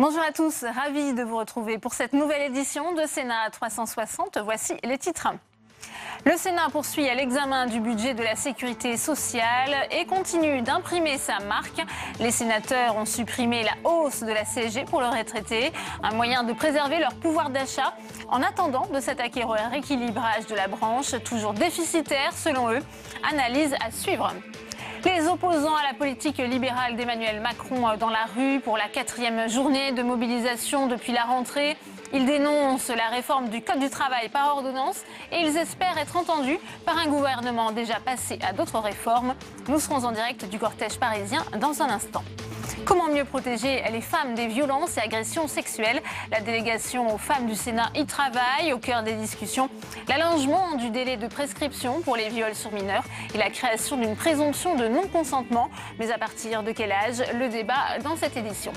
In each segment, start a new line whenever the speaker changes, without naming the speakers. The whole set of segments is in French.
Bonjour à tous, ravi de vous retrouver pour cette nouvelle édition de Sénat 360. Voici les titres. Le Sénat poursuit l'examen du budget de la sécurité sociale et continue d'imprimer sa marque. Les sénateurs ont supprimé la hausse de la CSG pour les retraités, un moyen de préserver leur pouvoir d'achat en attendant de s'attaquer au rééquilibrage de la branche, toujours déficitaire selon eux. Analyse à suivre. Les opposants à la politique libérale d'Emmanuel Macron dans la rue pour la 4e journée de mobilisation depuis la rentrée. Ils dénoncent la réforme du Code du travail par ordonnance et ils espèrent être entendus par un gouvernement déjà passé à d'autres réformes. Nous serons en direct du cortège parisien dans un instant. Comment mieux protéger les femmes des violences et agressions sexuelles? La délégation aux femmes du Sénat y travaille. Au cœur des discussions, l'allongement du délai de prescription pour les viols sur mineurs et la création d'une présomption de non-consentement. Mais à partir de quel âge? Le débat dans cette édition.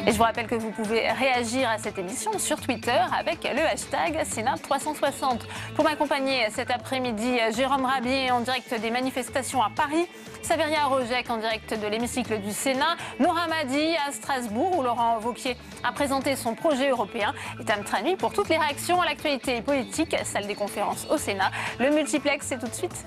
Et je vous rappelle que vous pouvez réagir à cette émission sur Twitter avec le hashtag Sénat 360. Pour m'accompagner cet après-midi, Jérôme Rabier en direct des manifestations à Paris, Saveria Rojek en direct de l'hémicycle du Sénat, Nora Madi à Strasbourg où Laurent Wauquiez a présenté son projet européen et Tam Trani pour toutes les réactions à l'actualité politique, salle des conférences au Sénat. Le multiplex, c'est tout de suite.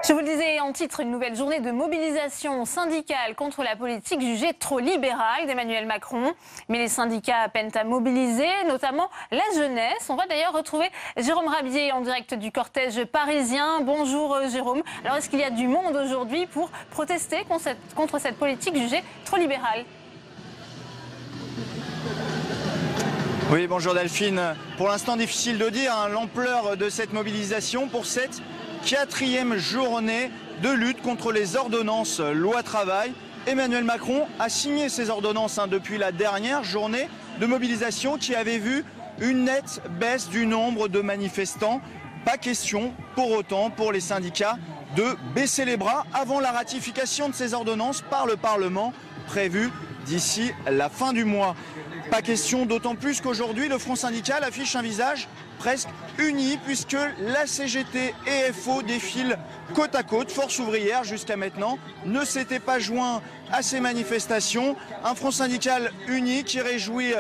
Je vous le disais en titre, une nouvelle journée de mobilisation syndicale contre la politique jugée trop libérale d'Emmanuel Macron. Mais les syndicats peinent à mobiliser, notamment la jeunesse. On va d'ailleurs retrouver Jérôme Rabier en direct du cortège parisien. Bonjour Jérôme. Alors est-ce qu'il y a du monde aujourd'hui pour protester contre cette politique jugée trop libérale ?
Oui, bonjour Delphine. Pour l'instant, difficile de dire l'ampleur de cette mobilisation pour cette 4e journée de lutte contre les ordonnances loi travail. Emmanuel Macron a signé ces ordonnances depuis la dernière journée de mobilisation qui avait vu une nette baisse du nombre de manifestants. Pas question pour autant pour les syndicats de baisser les bras avant la ratification de ces ordonnances par le Parlement prévue d'ici la fin du mois. Pas question, d'autant plus qu'aujourd'hui le Front syndical affiche un visage presque uni puisque la CGT et FO défilent côte à côte. Force ouvrière jusqu'à maintenant ne s'était pas joint à ces manifestations. Un front syndical uni qui réjouit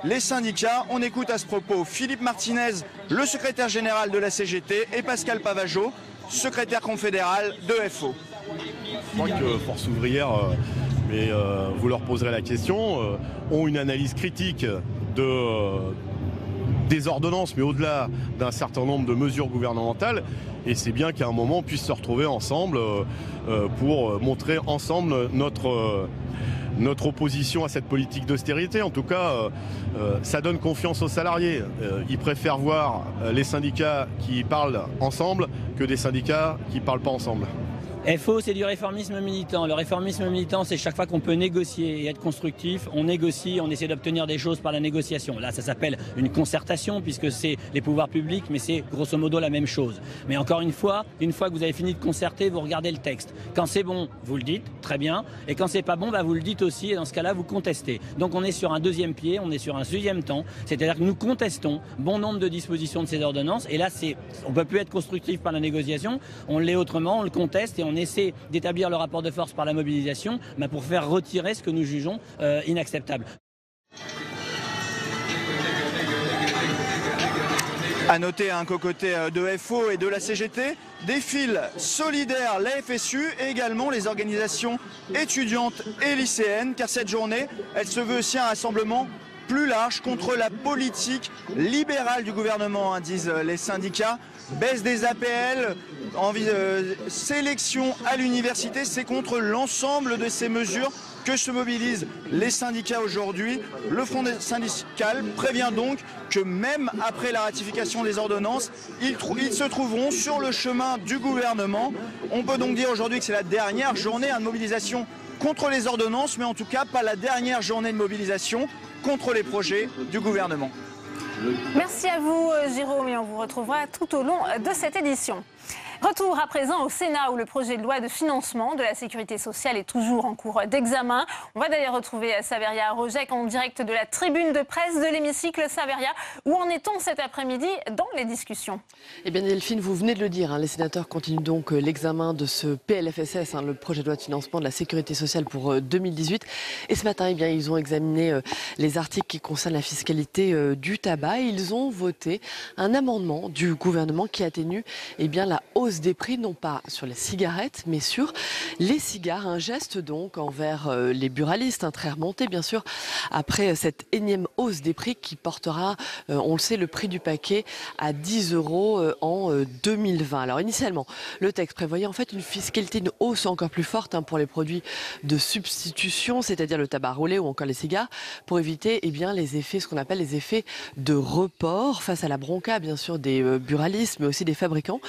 les syndicats. On écoute à ce propos Philippe Martinez, le secrétaire général de la CGT, et Pascal Pavageau, secrétaire confédéral de FO.
Je crois que Force ouvrière, mais vous leur poserez la question, ont une analyse critique des ordonnances, mais au-delà d'un certain nombre de mesures gouvernementales. Et c'est bien qu'à un moment on puisse se retrouver ensemble pour montrer ensemble notre opposition à cette politique d'austérité. En tout cas, ça donne confiance aux salariés. Ils préfèrent voir les syndicats qui parlent ensemble que des syndicats qui ne parlent pas ensemble.
FO, c'est du réformisme militant. Le réformisme militant, c'est chaque fois qu'on peut négocier et être constructif, on négocie, on essaie d'obtenir des choses par la négociation. Là, ça s'appelle une concertation puisque c'est les pouvoirs publics, mais c'est grosso modo la même chose. Mais encore une fois que vous avez fini de concerter, vous regardez le texte. Quand c'est bon, vous le dites, très bien. Et quand c'est pas bon, vous le dites aussi. Et dans ce cas-là, vous contestez. Donc on est sur un deuxième pied, on est sur un deuxième temps. C'est-à-dire que nous contestons bon nombre de dispositions de ces ordonnances. Et là, on peut plus être constructif par la négociation. On l'est autrement, on le conteste et on essaie d'établir le rapport de force par la mobilisation pour faire retirer ce que nous jugeons inacceptable.
À noter qu'aux côtés de FO et de la CGT, défilent solidaires la FSU et également les organisations étudiantes et lycéennes, car cette journée, elle se veut aussi un rassemblement plus large contre la politique libérale du gouvernement, disent les syndicats. Baisse des APL, sélection à l'université, c'est contre l'ensemble de ces mesures que se mobilisent les syndicats aujourd'hui. Le Front syndical prévient donc que même après la ratification des ordonnances, ils se trouveront sur le chemin du gouvernement. On peut donc dire aujourd'hui que c'est la dernière journée de mobilisation contre les ordonnances, mais en tout cas pas la dernière journée de mobilisation contre les projets du gouvernement.
Merci à vous Jérôme et on vous retrouvera tout au long de cette édition. Retour à présent au Sénat où le projet de loi de financement de la sécurité sociale est toujours en cours d'examen. On va d'ailleurs retrouver Saveria Rojek en direct de la tribune de presse de l'hémicycle. Saveria, où en est-on cet après-midi dans les discussions?
Eh bien Delphine, vous venez de le dire, les sénateurs continuent donc l'examen de ce PLFSS, le projet de loi de financement de la sécurité sociale pour 2018. Et ce matin, ils ont examiné les articles qui concernent la fiscalité du tabac. Ils ont voté un amendement du gouvernement qui atténue la hausse des prix, non pas sur les cigarettes, mais sur les cigares. Un geste donc envers les buralistes, très remonté bien sûr, après cette énième hausse des prix qui portera, on le sait, le prix du paquet à 10 € en 2020. Alors initialement, le texte prévoyait en fait une fiscalité, une hausse encore plus forte pour les produits de substitution, c'est-à-dire le tabac roulé ou encore les cigares, pour éviter les effets, ce qu'on appelle les effets de report face à la bronca bien sûr des buralistes, mais aussi des fabricants.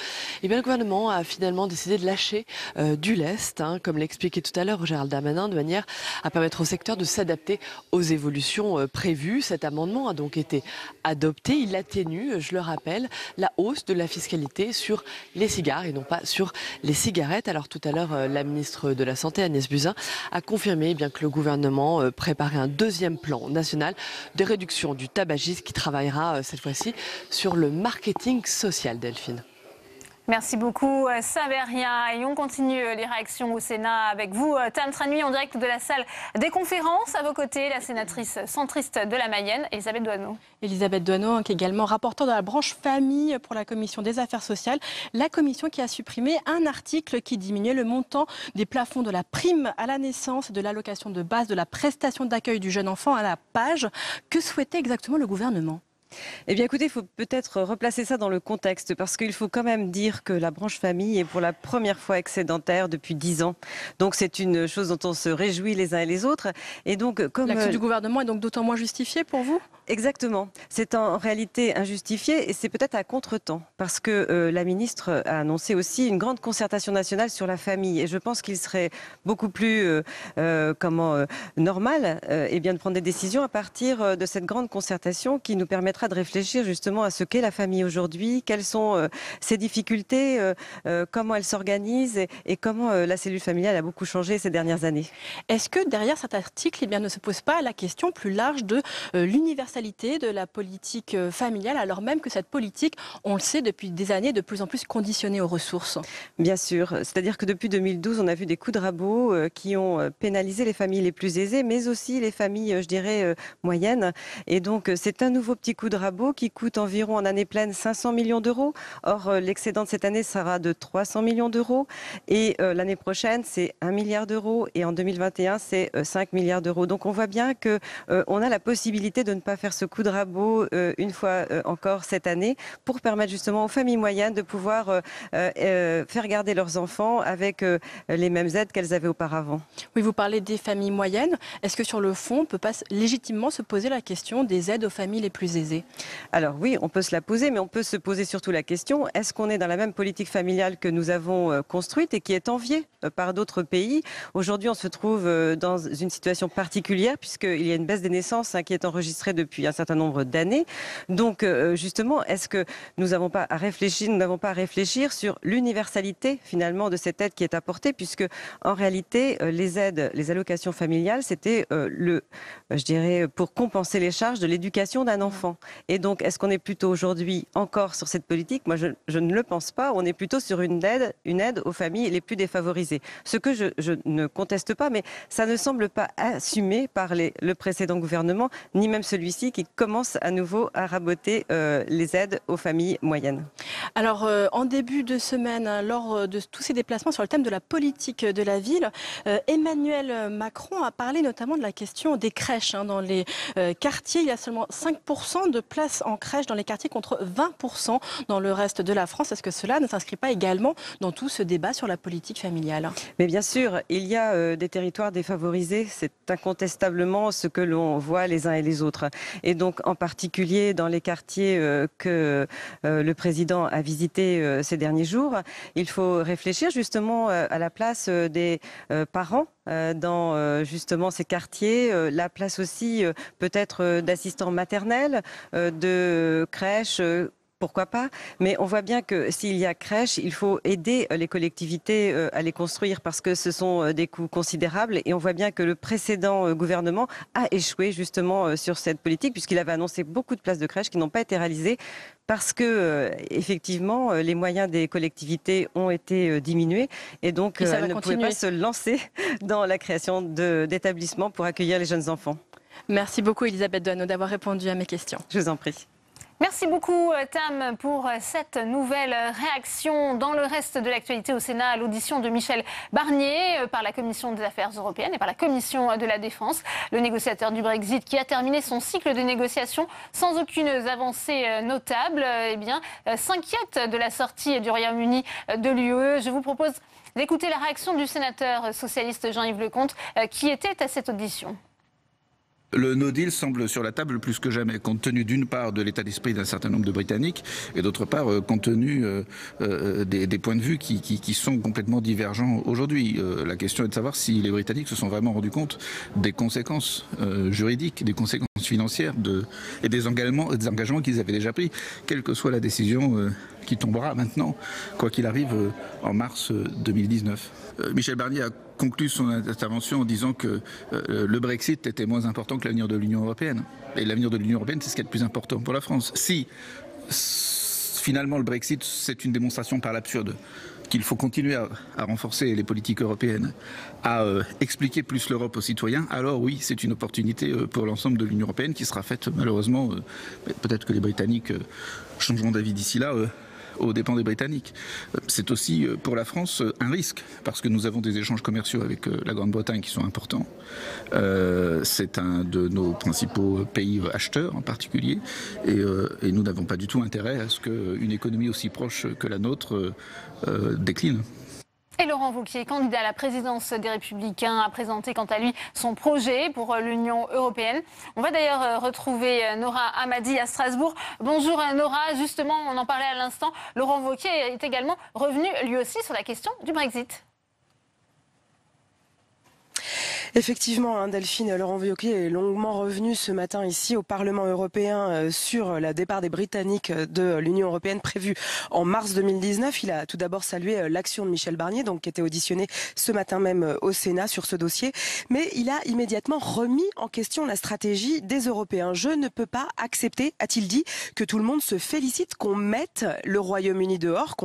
Le gouvernement a finalement décidé de lâcher du lest, comme l'expliquait tout à l'heure Gérald Darmanin, de manière à permettre au secteur de s'adapter aux évolutions prévues. Cet amendement a donc été adopté. Il atténue, je le rappelle, la hausse de la fiscalité sur les cigares et non pas sur les cigarettes. Alors tout à l'heure, la ministre de la Santé, Agnès Buzyn, a confirmé que le gouvernement préparait un deuxième plan national de réduction du tabagisme qui travaillera cette fois-ci sur le marketing social, Delphine.
Merci beaucoup Saveria. Et on continue les réactions au Sénat avec vous, Tam Tranui, en direct de la salle des conférences. À vos côtés, la sénatrice centriste de la Mayenne, Elisabeth Doineau.
Elisabeth Doineau, qui est également rapporteure de la branche famille pour la Commission des affaires sociales. La commission qui a supprimé un article qui diminuait le montant des plafonds de la prime à la naissance, de l'allocation de base, de la prestation d'accueil du jeune enfant à la PAJE. Que souhaitait exactement le gouvernement ?
Eh bien écoutez, il faut peut-être replacer ça dans le contexte parce qu'il faut quand même dire que la branche famille est pour la première fois excédentaire depuis 10 ans. Donc c'est une chose dont on se réjouit les uns et les autres. Et donc, comme
l'action du gouvernement est donc d'autant moins justifiée pour vous ?
Exactement. C'est en réalité injustifié et c'est peut-être à contre-temps parce que la ministre a annoncé aussi une grande concertation nationale sur la famille. Et je pense qu'il serait beaucoup plus normal de prendre des décisions à partir de cette grande concertation qui nous permettra de réfléchir justement à ce qu'est la famille aujourd'hui, quelles sont ses difficultés, comment elle s'organise et comment la cellule familiale a beaucoup changé ces dernières années.
Est-ce que derrière cet article, ne se pose pas la question plus large de l'universalité de la politique familiale, alors même que cette politique, on le sait depuis des années, est de plus en plus conditionnée aux ressources ?
Bien sûr, c'est-à-dire que depuis 2012, on a vu des coups de rabot qui ont pénalisé les familles les plus aisées, mais aussi les familles, moyennes. Et donc, c'est un nouveau petit coup de rabot qui coûte environ en année pleine 500 millions d'euros. Or, l'excédent de cette année sera de 300 millions d'euros. Et l'année prochaine, c'est 1 milliard d'euros. Et en 2021, c'est 5 milliards d'euros. Donc, on voit bien qu'on a la possibilité de ne pas faire ce coup de rabot une fois encore cette année pour permettre justement aux familles moyennes de pouvoir faire garder leurs enfants avec les mêmes aides qu'elles avaient auparavant.
Oui, vous parlez des familles moyennes. Est-ce que sur le fond, on ne peut pas légitimement se poser la question des aides aux familles les plus aisées ?
Alors oui, on peut se la poser, mais on peut se poser surtout la question, est-ce qu'on est dans la même politique familiale que nous avons construite et qui est enviée par d'autres pays ? Aujourd'hui, on se trouve dans une situation particulière puisqu'il y a une baisse des naissances qui est enregistrée depuis un certain nombre d'années. Donc justement, est-ce que nous n'avons pas à réfléchir sur l'universalité finalement de cette aide qui est apportée, puisque en réalité, les aides, les allocations familiales, c'était pour compenser les charges de l'éducation d'un enfant. Et donc, est-ce qu'on est plutôt aujourd'hui encore sur cette politique ? Moi, je ne le pense pas. On est plutôt sur une aide aux familles les plus défavorisées. Ce que je ne conteste pas, mais ça ne semble pas assumé par le précédent gouvernement, ni même celui-ci qui commence à nouveau à raboter les aides aux familles moyennes.
Alors, en début de semaine, lors de tous ces déplacements sur le thème de la politique de la ville, Emmanuel Macron a parlé notamment de la question des crèches. Dans les quartiers, il y a seulement 5% de places en crèche dans les quartiers contre 20% dans le reste de la France. Est-ce que cela ne s'inscrit pas également dans tout ce débat sur la politique familiale ?
Mais bien sûr, il y a des territoires défavorisés. C'est incontestablement ce que l'on voit les uns et les autres. Et donc, en particulier dans les quartiers que le président a visités ces derniers jours, il faut réfléchir justement à la place des parents dans justement ces quartiers, la place aussi peut-être d'assistants maternels, de crèches, pourquoi pas. Mais on voit bien que s'il y a crèche, il faut aider les collectivités à les construire parce que ce sont des coûts considérables. Et on voit bien que le précédent gouvernement a échoué justement sur cette politique puisqu'il avait annoncé beaucoup de places de crèche qui n'ont pas été réalisées parce que effectivement les moyens des collectivités ont été diminués et donc elles ne pouvaient pas se lancer dans la création d'établissements pour accueillir les jeunes enfants.
Merci beaucoup Elisabeth Doineau d'avoir répondu à mes questions.
Je vous en prie.
Merci beaucoup Tam pour cette nouvelle réaction dans le reste de l'actualité au Sénat à l'audition de Michel Barnier par la Commission des Affaires européennes et par la Commission de la Défense. Le négociateur du Brexit qui a terminé son cycle de négociations sans aucune avancée notable, s'inquiète de la sortie du Royaume-Uni de l'UE. Je vous propose d'écouter la réaction du sénateur socialiste Jean-Yves Lecomte qui était à cette audition.
Le no deal semble sur la table plus que jamais, compte tenu d'une part de l'état d'esprit d'un certain nombre de Britanniques et d'autre part compte tenu des points de vue qui sont complètement divergents aujourd'hui. La question est de savoir si les Britanniques se sont vraiment rendus compte des conséquences juridiques, des conséquences financières et des engagements qu'ils avaient déjà pris, quelle que soit la décision qui tombera maintenant, quoi qu'il arrive, en mars 2019. Michel Barnier a conclu son intervention en disant que le Brexit était moins important que l'avenir de l'Union européenne. Et l'avenir de l'Union européenne, c'est ce qui est le plus important pour la France. Si finalement le Brexit, c'est une démonstration par l'absurde qu'il faut continuer à renforcer les politiques européennes, à expliquer plus l'Europe aux citoyens, alors oui, c'est une opportunité pour l'ensemble de l'Union européenne qui sera faite malheureusement, peut-être que les Britanniques changeront d'avis d'ici là, aux dépens des Britanniques. C'est aussi pour la France un risque, parce que nous avons des échanges commerciaux avec la Grande-Bretagne qui sont importants. C'est un de nos principaux pays acheteurs en particulier, et nous n'avons pas du tout intérêt à ce qu'une économie aussi proche que la nôtre décline.
Et Laurent Wauquiez, candidat à la présidence des Républicains, a présenté quant à lui son projet pour l'Union européenne. On va d'ailleurs retrouver Nora Hamadi à Strasbourg. Bonjour Nora, justement on en parlait à l'instant, Laurent Wauquiez est également revenu lui aussi sur la question du Brexit.
Effectivement, Delphine, Laurent Wauquiez est longuement revenu ce matin ici au Parlement européen sur le départ des Britanniques de l'Union européenne prévu en mars 2019. Il a tout d'abord salué l'action de Michel Barnier, donc qui était auditionné ce matin même au Sénat sur ce dossier. Mais il a immédiatement remis en question la stratégie des Européens. Je ne peux pas accepter, a-t-il dit, que tout le monde se félicite qu'on mette le Royaume-Uni dehors,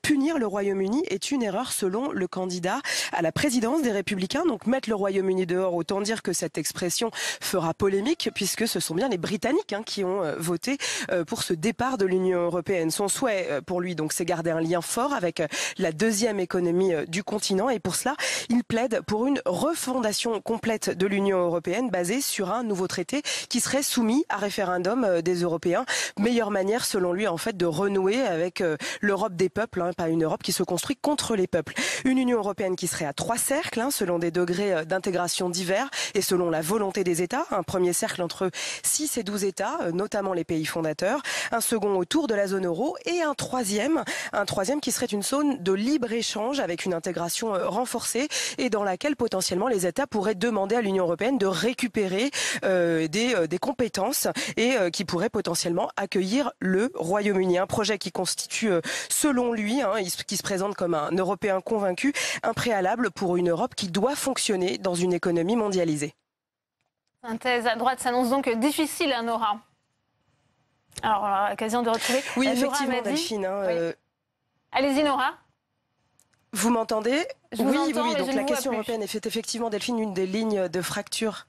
Punir le Royaume-Uni est une erreur selon le candidat à la présidence des Républicains. Donc mettre le Royaume-Uni dehors, autant dire que cette expression fera polémique puisque ce sont bien les Britanniques qui ont voté pour ce départ de l'Union européenne. Son souhait pour lui, donc, c'est garder un lien fort avec la deuxième économie du continent et pour cela, il plaide pour une refondation complète de l'Union européenne basée sur un nouveau traité qui serait soumis à référendum des Européens. Meilleure manière, selon lui, en fait, de renouer avec l'Europe des peuples. Pas une Europe qui se construit contre les peuples. Une Union européenne qui serait à 3 cercles, selon des degrés d'intégration divers et selon la volonté des États. Un premier cercle entre 6 et 12 États, notamment les pays fondateurs. Un second autour de la zone euro et un troisième qui serait une zone de libre-échange avec une intégration renforcée et dans laquelle potentiellement les États pourraient demander à l'Union européenne de récupérer des compétences et qui pourrait potentiellement accueillir le Royaume-Uni. Un projet qui constitue, selon lui, qui se présente comme un Européen convaincu, un préalable pour une Europe qui doit fonctionner dans une économie mondialisée.
Synthèse à droite s'annonce donc difficile, Nora. Alors, on aura l'occasion de retrouver
oui,
Nora
effectivement, Delphine.
Oui. Allez-y, Nora.
Vous m'entendez?
Oui.
Donc la question européenne est effectivement, Delphine, une des lignes de fracture.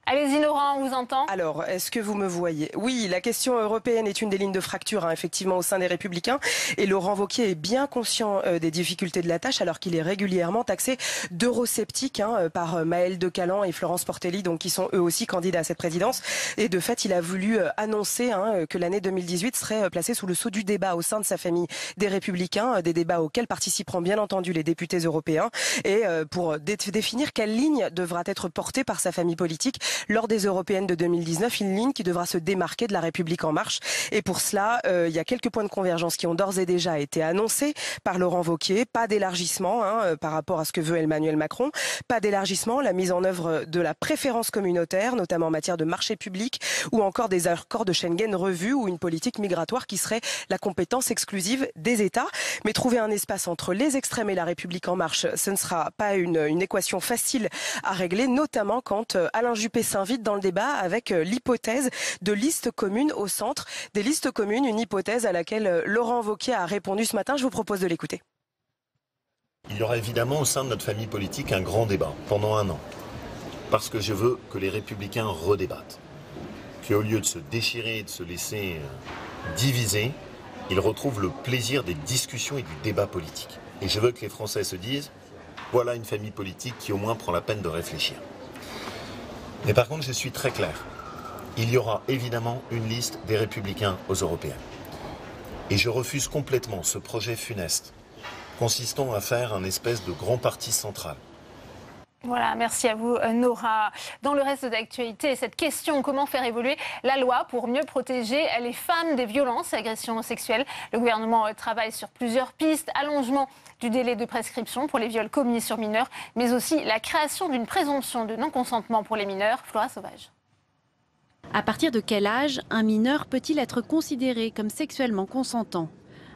Allez-y, Nora, on vous entend.
Alors, est-ce que vous me voyez? Oui, la question européenne est une des lignes de fracture, effectivement, au sein des Républicains. Et Laurent Wauquiez est bien conscient des difficultés de la tâche, alors qu'il est régulièrement taxé d'eurosceptique par Maëlle De Caland et Florence Portelli, donc qui sont eux aussi candidats à cette présidence. Et de fait, il a voulu annoncer que l'année 2018 serait placée sous le sceau du débat au sein de sa famille des Républicains, des débats auxquels participeront bien entendu les députés européens, et pour définir quelle ligne devra être portée par sa famille politique. lors des européennes de 2019, une ligne qui devra se démarquer de la République en marche. Et pour cela, il y a quelques points de convergence qui ont d'ores et déjà été annoncés par Laurent Wauquiez. Pas d'élargissement par rapport à ce que veut Emmanuel Macron. Pas d'élargissement, la mise en œuvre de la préférence communautaire, notamment en matière de marché public, ou encore des accords de Schengen revus, ou une politique migratoire qui serait la compétence exclusive des États. Mais trouver un espace entre les extrêmes et la République en marche, ce ne sera pas une équation facile à régler, notamment quand Alain Juppé s'invite dans le débat avec l'hypothèse de listes communes au centre. Des listes communes, une hypothèse à laquelle Laurent Wauquiez a répondu ce matin. Je vous propose de l'écouter.
Il y aura évidemment au sein de notre famille politique un grand débat pendant 1 an. Parce que je veux que les Républicains redébattent. Qu'au lieu de se déchirer et de se laisser diviser, ils retrouvent le plaisir des discussions et du débat politique. Et je veux que les Français se disent, voilà une famille politique qui au moins prend la peine de réfléchir. Mais par contre, je suis très clair. Il y aura évidemment une liste des Républicains aux Européennes. Et je refuse complètement ce projet funeste, consistant à faire un espèce de grand parti central.
Voilà, merci à vous Nora. Dans le reste de l'actualité, cette question, comment faire évoluer la loi pour mieux protéger les femmes des violences et agressions sexuelles? Le gouvernement travaille sur plusieurs pistes, allongement du délai de prescription pour les viols commis sur mineurs, mais aussi la création d'une présomption de non-consentement pour les mineurs. Flora Sauvage.
À partir de quel âge un mineur peut-il être considéré comme sexuellement consentant?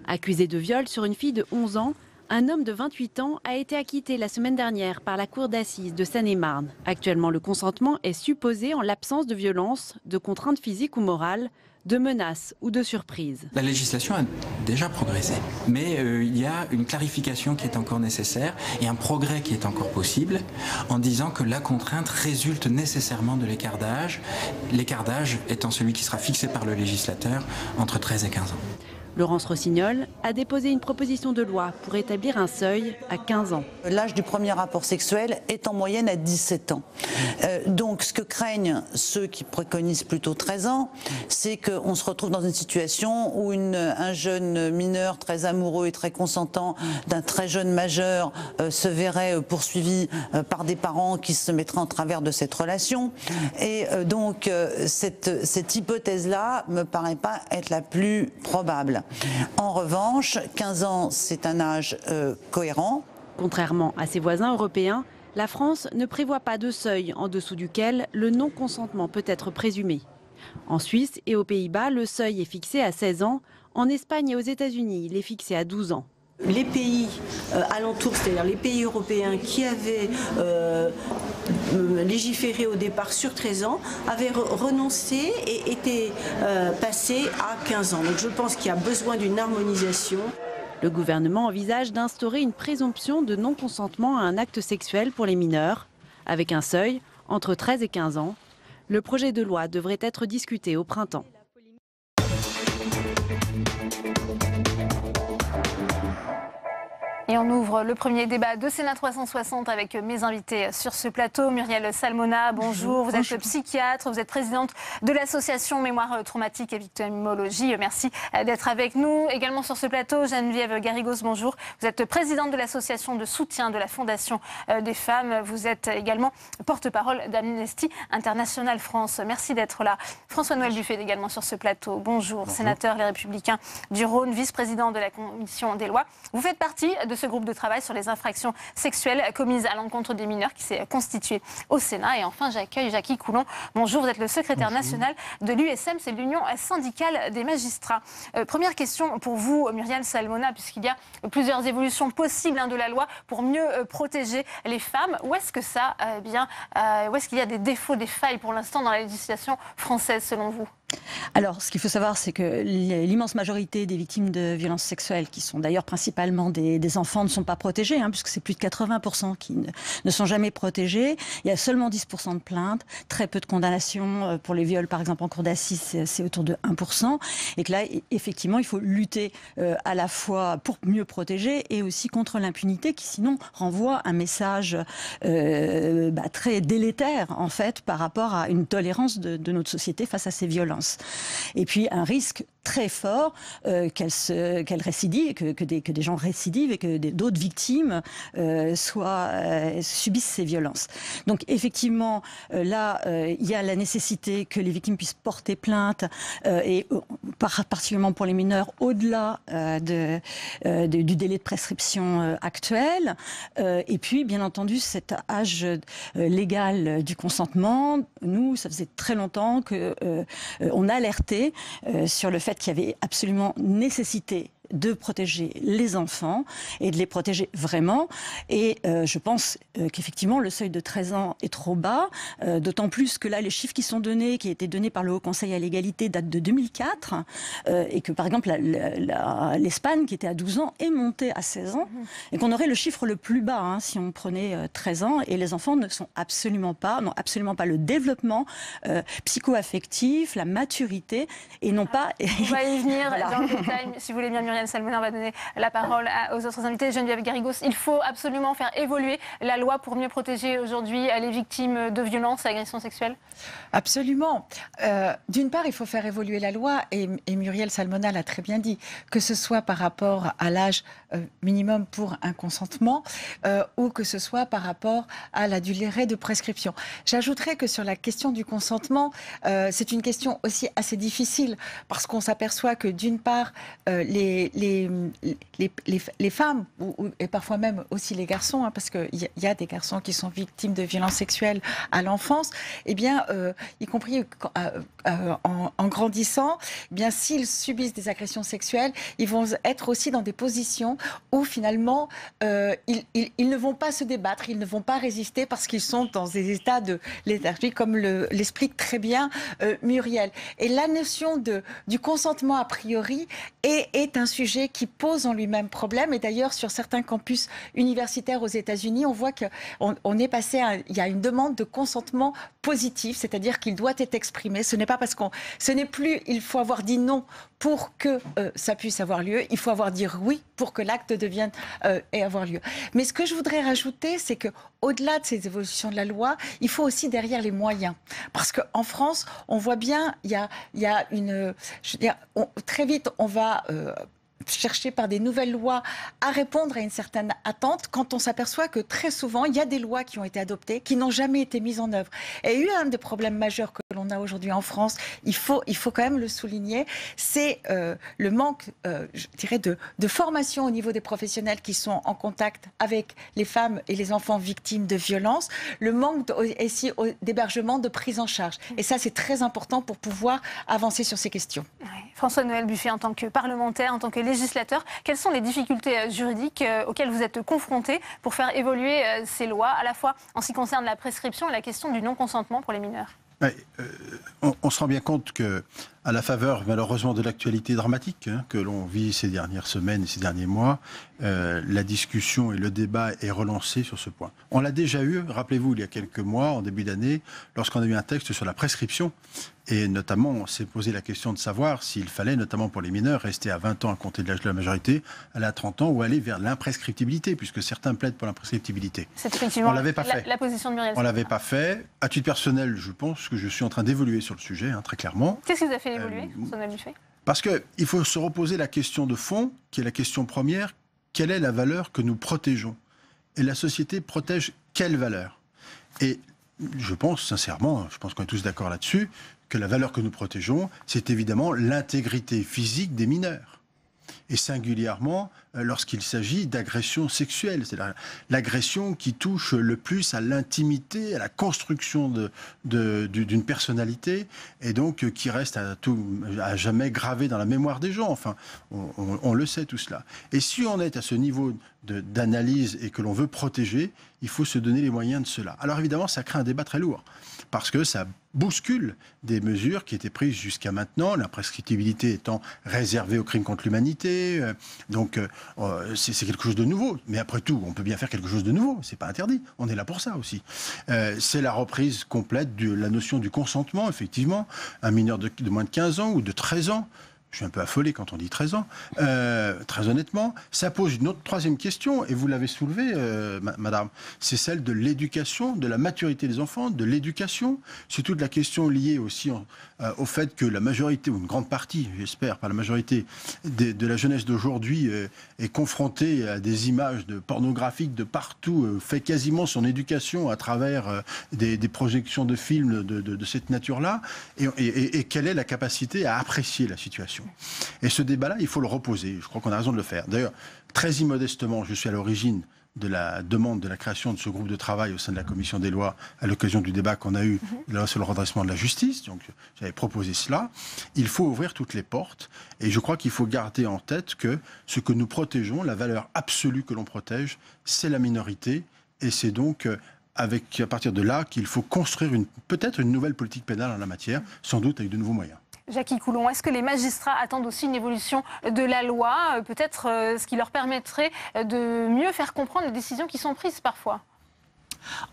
Accusé de viol sur une fille de 11 ans, un homme de 28 ans a été acquitté la semaine dernière par la cour d'assises de Seine-et-Marne. Actuellement, le consentement est supposé en l'absence de violence, de contraintes physiques ou morales, de menaces ou de surprises.
La législation a déjà progressé, mais il y a une clarification qui est encore nécessaire et un progrès qui est encore possible en disant que la contrainte résulte nécessairement de l'écart d'âge étant celui qui sera fixé par le législateur entre 13 et 15 ans.
Laurence Rossignol a déposé une proposition de loi pour établir un seuil à 15 ans.
L'âge du premier rapport sexuel est en moyenne à 17 ans. Donc ce que craignent ceux qui préconisent plutôt 13 ans, c'est qu'on se retrouve dans une situation où un jeune mineur très amoureux et très consentant d'un très jeune majeur se verrait poursuivi par des parents qui se mettraient en travers de cette relation. Et donc cette hypothèse-là me paraît pas être la plus probable. En revanche, 15 ans, c'est un âge cohérent.
Contrairement à ses voisins européens, la France ne prévoit pas de seuil en dessous duquel le non-consentement peut être présumé. En Suisse et aux Pays-Bas, le seuil est fixé à 16 ans. En Espagne et aux États-Unis, il est fixé à 12 ans.
Les pays alentours, c'est-à-dire les pays européens qui avaient légiféré au départ sur 13 ans, avaient renoncé et étaient passés à 15 ans. Donc je pense qu'il y a besoin d'une harmonisation.
Le gouvernement envisage d'instaurer une présomption de non-consentement à un acte sexuel pour les mineurs, avec un seuil entre 13 et 15 ans. Le projet de loi devrait être discuté au printemps.
Et on ouvre le premier débat de Sénat 360 avec mes invités sur ce plateau. Muriel Salmona, bonjour. Vous êtes psychiatre, vous êtes présidente de l'association Mémoire traumatique et victimologie. Merci d'être avec nous. Également sur ce plateau, Geneviève Garrigos, bonjour. Vous êtes présidente de l'association de soutien de la Fondation des femmes. Vous êtes également porte-parole d'Amnesty International France. Merci d'être là. François-Noël Buffet également sur ce plateau. Bonjour. Sénateur Les Républicains du Rhône, vice-président de la Commission des lois. Vous faites partie de ce groupe de travail sur les infractions sexuelles commises à l'encontre des mineurs qui s'est constitué au Sénat. Et enfin, j'accueille Jackie Coulon. Bonjour, vous êtes le secrétaire national de l'USM, c'est l'Union syndicale des magistrats. Première question pour vous, Muriel Salmona, puisqu'il y a plusieurs évolutions possibles de la loi pour mieux protéger les femmes. Où est-ce que ça, où est-ce qu'il y a des défauts, des failles pour l'instant dans la législation française, selon vous ?
Alors, ce qu'il faut savoir, c'est que l'immense majorité des victimes de violences sexuelles, qui sont d'ailleurs principalement des enfants, ne sont pas protégées, puisque c'est plus de 80% qui ne sont jamais protégés. Il y a seulement 10% de plaintes, très peu de condamnations pour les viols, par exemple en cour d'assises, c'est autour de 1%. Et que là, effectivement, il faut lutter à la fois pour mieux protéger et aussi contre l'impunité, qui sinon renvoie un message très délétère, en fait, par rapport à une tolérance de notre société face à ces violences. violences. Et puis un risque très fort qu'elle récidive, que des gens récidivent et que d'autres victimes subissent ces violences. Donc effectivement, là, il y a la nécessité que les victimes puissent porter plainte, et particulièrement pour les mineurs, au-delà du délai de prescription actuel. Et puis, bien entendu, cet âge légal du consentement, nous, ça faisait très longtemps qu'on alertait sur le fait qu'il y avait absolument nécessité de protéger les enfants et de les protéger vraiment. Et je pense qu'effectivement, le seuil de 13 ans est trop bas, d'autant plus que là, les chiffres qui sont donnés, qui étaient donnés par le Haut Conseil à l'égalité, datent de 2004, et que par exemple, l'Espagne, qui était à 12 ans, est montée à 16 ans, et qu'on aurait le chiffre le plus bas si on prenait 13 ans, et les enfants n'ont absolument pas le développement psycho-affectif, la maturité, et non pas...
On va y venir dans le détail, si vous voulez bien, Muriel Salmona, on va donner la parole aux autres invités. Geneviève Garrigos, il faut absolument faire évoluer la loi pour mieux protéger aujourd'hui les victimes de violences et agressions sexuelles.
Absolument. D'une part, il faut faire évoluer la loi, et Muriel Salmona l'a très bien dit, que ce soit par rapport à l'âge minimum pour un consentement, ou que ce soit par rapport à la durée de prescription. J'ajouterais que sur la question du consentement, c'est une question aussi assez difficile, parce qu'on s'aperçoit que d'une part, les femmes, et parfois même aussi les garçons, parce qu'il y a des garçons qui sont victimes de violences sexuelles à l'enfance, eh bien, y compris en grandissant, eh bien, s'ils subissent des agressions sexuelles, ils vont être aussi dans des positions où finalement, ils ne vont pas se débattre, ils ne vont pas résister parce qu'ils sont dans des états de léthargie, comme l'explique très bien Muriel. Et la notion du consentement a priori est un sujet qui pose en lui-même problème. Et d'ailleurs, sur certains campus universitaires aux États-Unis, on voit qu'on est passé il y a une demande de consentement positif, c'est-à-dire qu'il doit être exprimé. Ce n'est pas parce ce n'est plus il faut avoir dit non pour que ça puisse avoir lieu, il faut avoir dit oui pour que l'acte devienne et avoir lieu. Mais ce que je voudrais rajouter, c'est que au-delà de ces évolutions de la loi, il faut aussi derrière les moyens. Parce qu'en France, on voit bien, il y a une... très vite, on va... chercher par des nouvelles lois à répondre à une certaine attente, quand on s'aperçoit que très souvent, il y a des lois qui ont été adoptées, qui n'ont jamais été mises en œuvre. Et un des problèmes majeurs que l'on a aujourd'hui en France, il faut quand même le souligner, c'est le manque, je dirais, de formation au niveau des professionnels qui sont en contact avec les femmes et les enfants victimes de violences, le manque aussi d'hébergement, de prise en charge. Et ça, c'est très important pour pouvoir avancer sur ces questions.
Oui. François-Noël Buffet, en tant que parlementaire, en tant que législateur, quelles sont les difficultés juridiques auxquelles vous êtes confrontés pour faire évoluer ces lois, à la fois en ce qui concerne la prescription et la question du non-consentement pour les mineurs ?
On se rend bien compte que, à la faveur malheureusement de l'actualité dramatique que l'on vit ces dernières semaines et ces derniers mois, la discussion et le débat est relancé sur ce point. On l'a déjà eu, rappelez-vous, il y a quelques mois, en début d'année, lorsqu'on a eu un texte sur la prescription. Et notamment, on s'est posé la question de savoir s'il fallait, notamment pour les mineurs, rester à 20 ans à compter de l'âge de la majorité, aller à 30 ans ou aller vers l'imprescriptibilité, puisque certains plaident pour l'imprescriptibilité.
C'est effectivement
on l'avait pas fait.
La position de Muriel.
On ne l'avait pas fait. À titre personnel, je pense que je suis en train d'évoluer sur le sujet, très clairement.
Qu'est-ce qui vous a fait évoluer, François-Noël Buffet ?
Parce qu'il faut se reposer la question de fond, qui est la question première. Quelle est la valeur que nous protégeons ? Et la société protège quelle valeur ? Et je pense sincèrement, je pense qu'on est tous d'accord là-dessus, que la valeur que nous protégeons, c'est évidemment l'intégrité physique des mineurs. Et singulièrement lorsqu'il s'agit d'agression sexuelle. C'est l'agression qui touche le plus à l'intimité, à la construction d'une personnalité, et donc qui reste à jamais gravé dans la mémoire des gens. Enfin, on le sait tout cela. Et si on est à ce niveau d'analyse et que l'on veut protéger, il faut se donner les moyens de cela. Alors évidemment, ça crée un débat très lourd, parce que ça bouscule des mesures qui étaient prises jusqu'à maintenant, l'imprescriptibilité étant réservée aux crimes contre l'humanité. Donc c'est quelque chose de nouveau. Mais après tout, on peut bien faire quelque chose de nouveau. C'est pas interdit. On est là pour ça aussi. C'est la reprise complète de la notion du consentement, effectivement. Un mineur de moins de 15 ans ou de 13 ans je suis un peu affolé quand on dit 13 ans, très honnêtement, ça pose une autre troisième question, et vous l'avez soulevé, madame, c'est celle de l'éducation, de la maturité des enfants, de l'éducation. C'est toute la question liée aussi au fait que la majorité, ou une grande partie, j'espère, pas la majorité, de la jeunesse d'aujourd'hui est confrontée à des images pornographiques de partout, fait quasiment son éducation à travers des projections de films de cette nature-là, et quelle est la capacité à apprécier la situation. Et ce débat-là, il faut le reposer. Je crois qu'on a raison de le faire. D'ailleurs, très immodestement, je suis à l'origine de la demande de la création de ce groupe de travail au sein de la commission des lois à l'occasion du débat qu'on a eu là sur le redressement de la justice. Donc j'avais proposé cela. Il faut ouvrir toutes les portes et je crois qu'il faut garder en tête que ce que nous protégeons, la valeur absolue que l'on protège, c'est la minorité et c'est donc à partir de là qu'il faut construire peut-être une nouvelle politique pénale en la matière, sans doute avec de nouveaux moyens.
Jackie Coulon, est-ce que les magistrats attendent aussi une évolution de la loi, peut-être ce qui leur permettrait de mieux faire comprendre les décisions qui sont prises parfois ?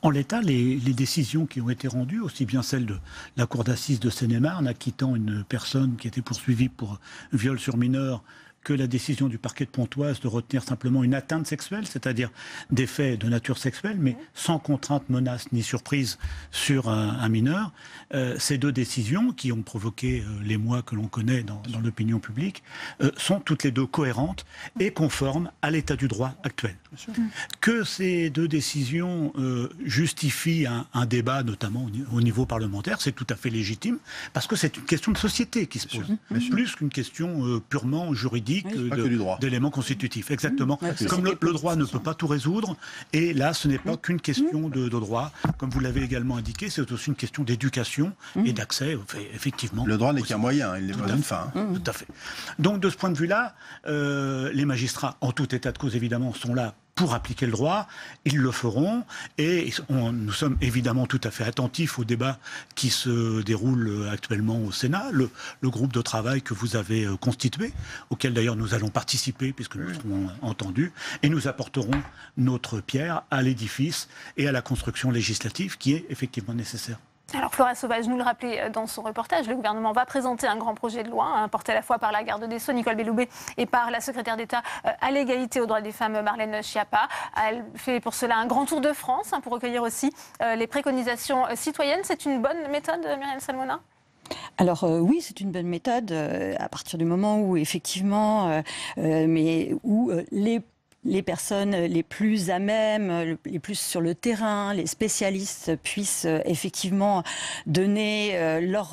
En l'état, les décisions qui ont été rendues, aussi bien celle de la cour d'assises de Seine-et-Marne acquittant une personne qui était poursuivie pour viol sur mineur, que la décision du parquet de Pontoise de retenir simplement une atteinte sexuelle, c'est-à-dire des faits de nature sexuelle, mais sans contrainte, menace ni surprise sur un mineur. Ces deux décisions, qui ont provoqué l'émoi que l'on connaît dans l'opinion publique, sont toutes les deux cohérentes et conformes à l'état du droit actuel. Que ces deux décisions justifient un débat, notamment au niveau parlementaire, c'est tout à fait légitime, parce que c'est une question de société qui se pose, plus qu'une question purement juridique, d'éléments constitutifs. Exactement. Comme le droit ne peut pas tout résoudre, et là, ce n'est pas qu'une question de droit. Comme vous l'avez également indiqué, c'est aussi une question d'éducation et d'accès, effectivement.
Le droit n'est qu'un moyen, il n'est pas une fin.
Tout à fait. Donc, de ce point de vue-là, les magistrats, en tout état de cause, évidemment, sont là pour appliquer le droit, ils le feront, et nous sommes évidemment tout à fait attentifs au débat qui se déroule actuellement au Sénat, le groupe de travail que vous avez constitué, auquel d'ailleurs nous allons participer puisque nous serons entendus, et nous apporterons notre pierre à l'édifice et à la construction législative qui est effectivement nécessaire.
Alors Flora Sauvage nous le rappelait dans son reportage, le gouvernement va présenter un grand projet de loi porté à la fois par la garde des Sceaux Nicole Belloubet et par la secrétaire d'État à l'égalité aux droits des femmes Marlène Schiappa. Elle fait pour cela un grand tour de France pour recueillir aussi les préconisations citoyennes. C'est une bonne méthode, Myriam Salmona ?
Alors oui, c'est une bonne méthode à partir du moment où effectivement, les personnes les plus à même, les plus sur le terrain, les spécialistes puissent effectivement donner leurs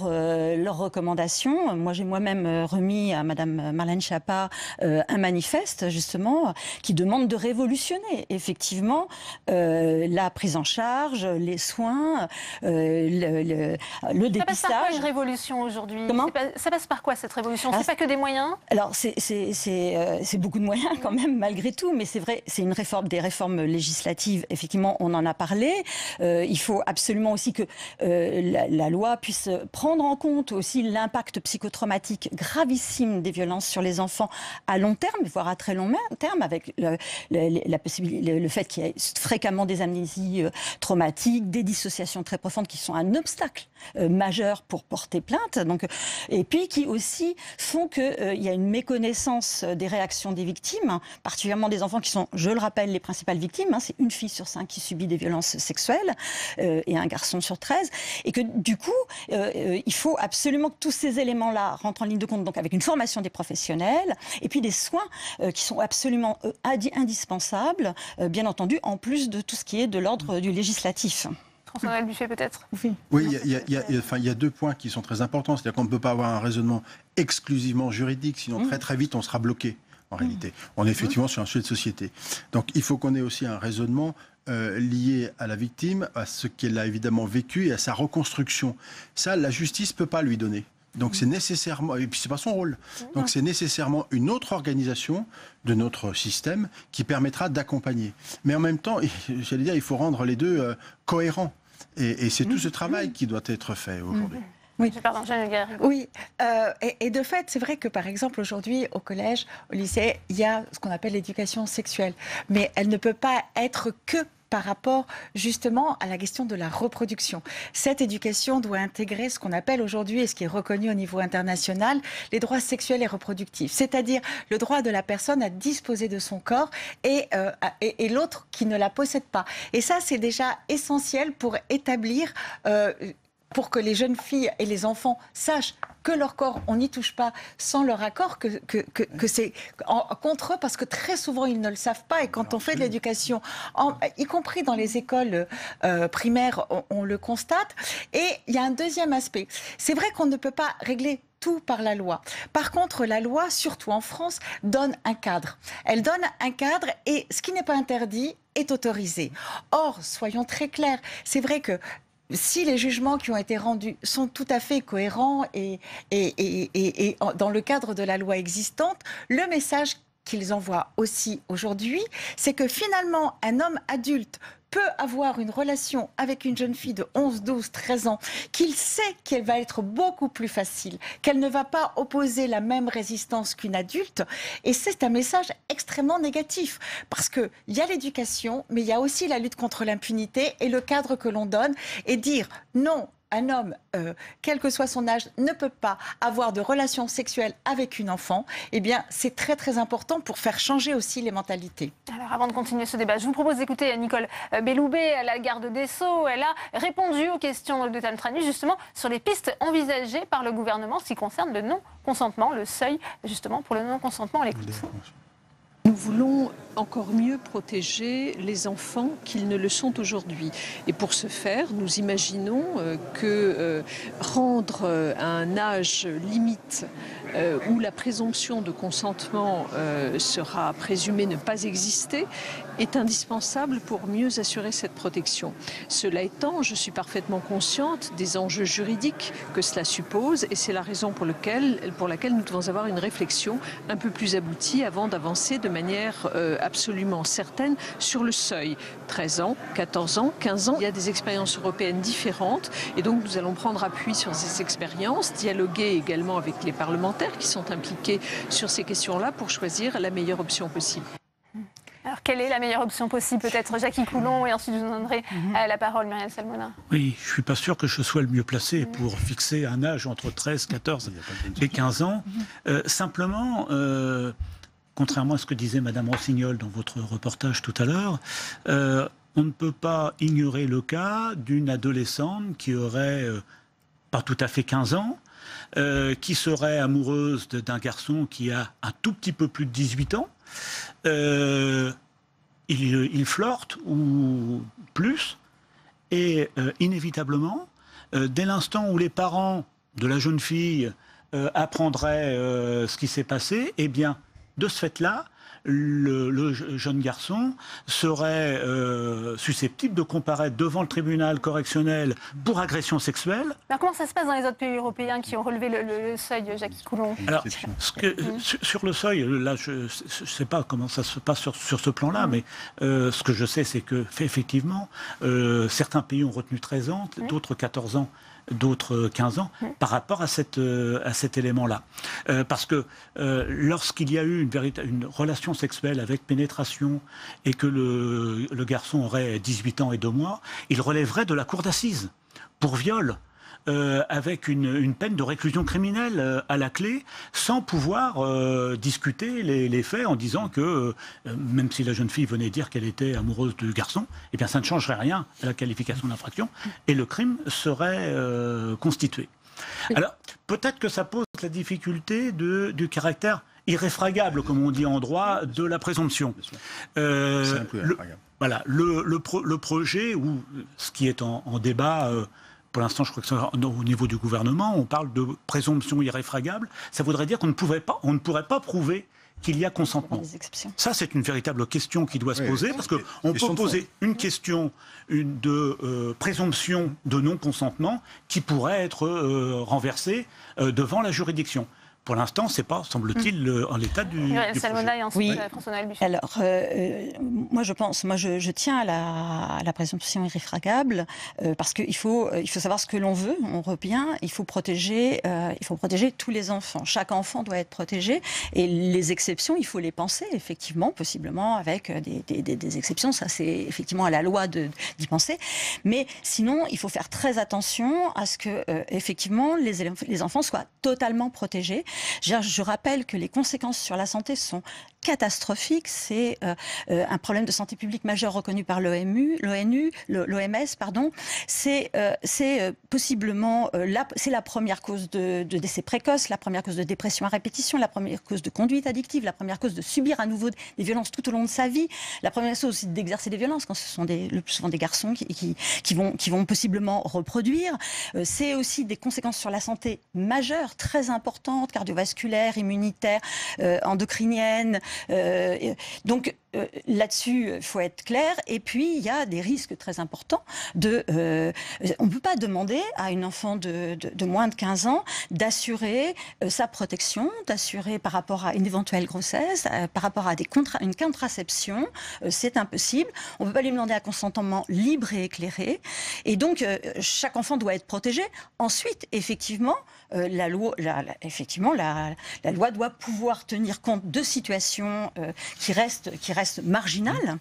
recommandations. Moi, j'ai moi-même remis à Madame Marlène Schiappa un manifeste, justement, qui demande de révolutionner, effectivement, la prise en charge, les soins, le dépistage. Ça passe par quoi une révolution aujourd'hui ? Ça passe par quoi cette révolution ? C'est pas que des moyens ? Alors, c'est beaucoup de moyens quand même, malgré tout. Mais c'est vrai, c'est des réformes législatives. Effectivement, on en a parlé. Il faut absolument aussi que la loi puisse prendre en compte aussi l'impact psychotraumatique gravissime des violences sur les enfants à long terme, voire à très long terme, avec le fait qu'il y ait fréquemment des amnésies traumatiques, des dissociations très profondes qui sont un obstacle majeur pour porter plainte. Donc, et puis qui aussi font qu'il y a une méconnaissance des réactions des victimes, particulièrement des enfants qui sont, je le rappelle, les principales victimes. C'est une fille sur 5 qui subit des violences sexuelles et un garçon sur 13. Et que du coup, il faut absolument que tous ces éléments-là rentrent en ligne de compte, donc avec une formation des professionnels et puis des soins qui sont absolument indispensables, bien entendu, en plus de tout ce qui est de l'ordre du législatif.
François-Noël Buffet, peut-être ?
Oui, il y a deux points qui sont très importants. C'est-à-dire qu'on ne peut pas avoir un raisonnement exclusivement juridique, sinon très très vite on sera bloqué. En réalité, on est effectivement sur un sujet de société. Donc il faut qu'on ait aussi un raisonnement lié à la victime, à ce qu'elle a évidemment vécu et à sa reconstruction. Ça, la justice ne peut pas lui donner. Donc c'est nécessairement, et puis c'est pas son rôle, donc c'est nécessairement une autre organisation de notre système qui permettra d'accompagner. Mais en même temps, j'allais dire, il faut rendre les deux cohérents. Et c'est tout ce travail qui doit être fait aujourd'hui.
Oui, et de fait, c'est vrai que par exemple aujourd'hui au collège, au lycée, il y a ce qu'on appelle l'éducation sexuelle, mais elle ne peut pas être que par rapport justement à la question de la reproduction. Cette éducation doit intégrer ce qu'on appelle aujourd'hui, et ce qui est reconnu au niveau international, les droits sexuels et reproductifs, c'est-à-dire le droit de la personne à disposer de son corps et l'autre qui ne la possède pas. Et ça, c'est déjà essentiel pour établir, pour que les jeunes filles et les enfants sachent que leur corps, on n'y touche pas sans leur accord, que c'est contre eux, parce que très souvent, ils ne le savent pas. Et quand on fait de l'éducation, y compris dans les écoles primaires, on le constate. Et il y a un deuxième aspect. C'est vrai qu'on ne peut pas régler tout par la loi. Par contre, la loi, surtout en France, donne un cadre. Elle donne un cadre et ce qui n'est pas interdit est autorisé. Or, soyons très clairs, c'est vrai que si les jugements qui ont été rendus sont tout à fait cohérents et dans le cadre de la loi existante, le message qu'ils envoient aussi aujourd'hui, c'est que finalement, un homme adulte peut avoir une relation avec une jeune fille de 11, 12, 13 ans, qu'il sait qu'elle va être beaucoup plus facile, qu'elle ne va pas opposer la même résistance qu'une adulte. Et c'est un message extrêmement négatif, parce qu'il y a l'éducation, mais il y a aussi la lutte contre l'impunité et le cadre que l'on donne, et dire non, un homme, quel que soit son âge, ne peut pas avoir de relations sexuelles avec une enfant, eh bien, c'est très très important pour faire changer aussi les mentalités.
Alors, avant de continuer ce débat, je vous propose d'écouter Nicole Belloubet, la garde des Sceaux. Elle a répondu aux questions de Tal Trani, justement, sur les pistes envisagées par le gouvernement, ce qui concerne le non-consentement, le seuil, justement, pour le non-consentement. On l'écoute.
Nous voulons encore mieux protéger les enfants qu'ils ne le sont aujourd'hui. Et pour ce faire, nous imaginons que rendre un âge limite où la présomption de consentement sera présumée ne pas exister est indispensable pour mieux assurer cette protection. Cela étant, je suis parfaitement consciente des enjeux juridiques que cela suppose et c'est la raison pour laquelle nous devons avoir une réflexion un peu plus aboutie avant d'avancer de manière absolument certaine sur le seuil. 13 ans, 14 ans, 15 ans, il y a des expériences européennes différentes et donc nous allons prendre appui sur ces expériences, dialoguer également avec les parlementaires qui sont impliqués sur ces questions-là pour choisir la meilleure option possible.
Alors, quelle est la meilleure option possible? Peut-être Jackie Coulon, et ensuite je vous donnerai la parole, Myriam Salmona.
Oui, je ne suis pas sûr que je sois le mieux placé pour fixer un âge entre 13, 14 et 15 ans. Simplement, contrairement à ce que disait Madame Rossignol dans votre reportage tout à l'heure, on ne peut pas ignorer le cas d'une adolescente qui aurait pas tout à fait 15 ans, qui serait amoureuse d'un garçon qui a un tout petit peu plus de 18 ans. Il flirte ou plus, et inévitablement, dès l'instant où les parents de la jeune fille apprendraient ce qui s'est passé, eh bien, de ce fait-là, le jeune garçon serait susceptible de comparaître devant le tribunal correctionnel pour agression sexuelle.
Alors comment ça se passe dans les autres pays européens qui ont relevé le seuil, Jackie Coulon?
Alors, sur le seuil, là, je ne sais pas comment ça se passe sur ce plan-là, mais ce que je sais, c'est que, effectivement, certains pays ont retenu 13 ans, d'autres 14 ans, d'autres 15 ans, par rapport à cet élément-là. Parce que lorsqu'il y a eu une relation sexuelle avec pénétration et que le garçon aurait 18 ans et 2 mois, il relèverait de la cour d'assises pour viol. Avec une peine de réclusion criminelle à la clé, sans pouvoir discuter les faits en disant que, même si la jeune fille venait dire qu'elle était amoureuse du garçon, eh bien ça ne changerait rien à la qualification d'infraction et le crime serait constitué. Alors, peut-être que ça pose la difficulté du caractère irréfragable, comme on dit en droit, de la présomption. Voilà, le projet, ou ce qui est en débat... pour l'instant, je crois que au niveau du gouvernement, on parle de présomption irréfragable. Ça voudrait dire qu'on ne pourrait pas prouver qu'il y a consentement. Ça, c'est une véritable question qui doit se poser, parce qu'on peut poser une question de présomption de non-consentement qui pourrait être renversée devant la juridiction. pour l'instant, c'est pas, semble-t-il, en l'état du
Salmona et ensuite
Oui.
François-Noël Buffet.
Alors, moi je tiens à la présomption irréfragable parce qu'il faut savoir ce que l'on veut, on revient, il faut protéger tous les enfants. Chaque enfant doit être protégé et les exceptions, il faut les penser, effectivement, possiblement avec des exceptions, ça c'est effectivement à la loi d'y penser. Mais sinon, il faut faire très attention à ce que, effectivement, les enfants soient totalement protégés. Je rappelle que les conséquences sur la santé sont catastrophique, c'est un problème de santé publique majeur reconnu par l'OMS, pardon. C'est possiblement c'est la première cause de décès précoce, la première cause de dépression à répétition, la première cause de conduite addictive, la première cause de subir à nouveau des violences tout au long de sa vie, la première cause aussi d'exercer des violences quand ce sont le plus souvent des garçons qui vont possiblement reproduire. C'est aussi des conséquences sur la santé majeures, très importantes, cardiovasculaires, immunitaires, endocriniennes. Donc là-dessus, il faut être clair. Et puis, il y a des risques très importants. On ne peut pas demander à une enfant de moins de 15 ans d'assurer sa protection, d'assurer par rapport à une éventuelle grossesse, par rapport à une contraception. C'est impossible. On ne peut pas lui demander un consentement libre et éclairé. Et donc, chaque enfant doit être protégé. Ensuite, effectivement, la loi doit pouvoir tenir compte de situations qui restent marginales.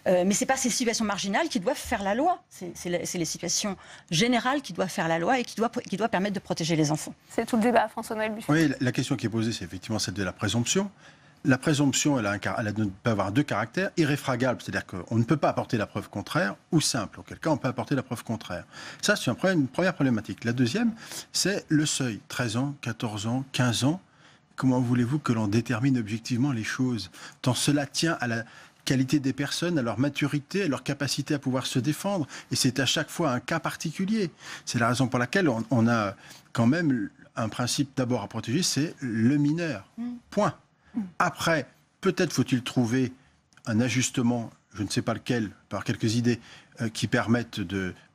Mais ce n'est pas ces situations marginales qui doivent faire la loi. C'est les situations générales qui doivent faire la loi et qui doivent permettre de protéger les enfants.
C'est tout le débat, François-Noël Buffet.
Oui, la question qui est posée, c'est effectivement celle de la présomption. La présomption, elle peut avoir deux caractères. Irréfragable, c'est-à-dire qu'on ne peut pas apporter la preuve contraire, ou simple, auquel cas on peut apporter la preuve contraire. Ça, c'est une première problématique. La deuxième, c'est le seuil. 13 ans, 14 ans, 15 ans. Comment voulez-vous que l'on détermine objectivement les choses ? Tant cela tient à la qualité des personnes, à leur maturité, à leur capacité à pouvoir se défendre. Et c'est à chaque fois un cas particulier. C'est la raison pour laquelle on a quand même un principe d'abord à protéger, c'est le mineur. Point. Après, peut-être faut-il trouver un ajustement, je ne sais pas lequel, par quelques idées, qui permettent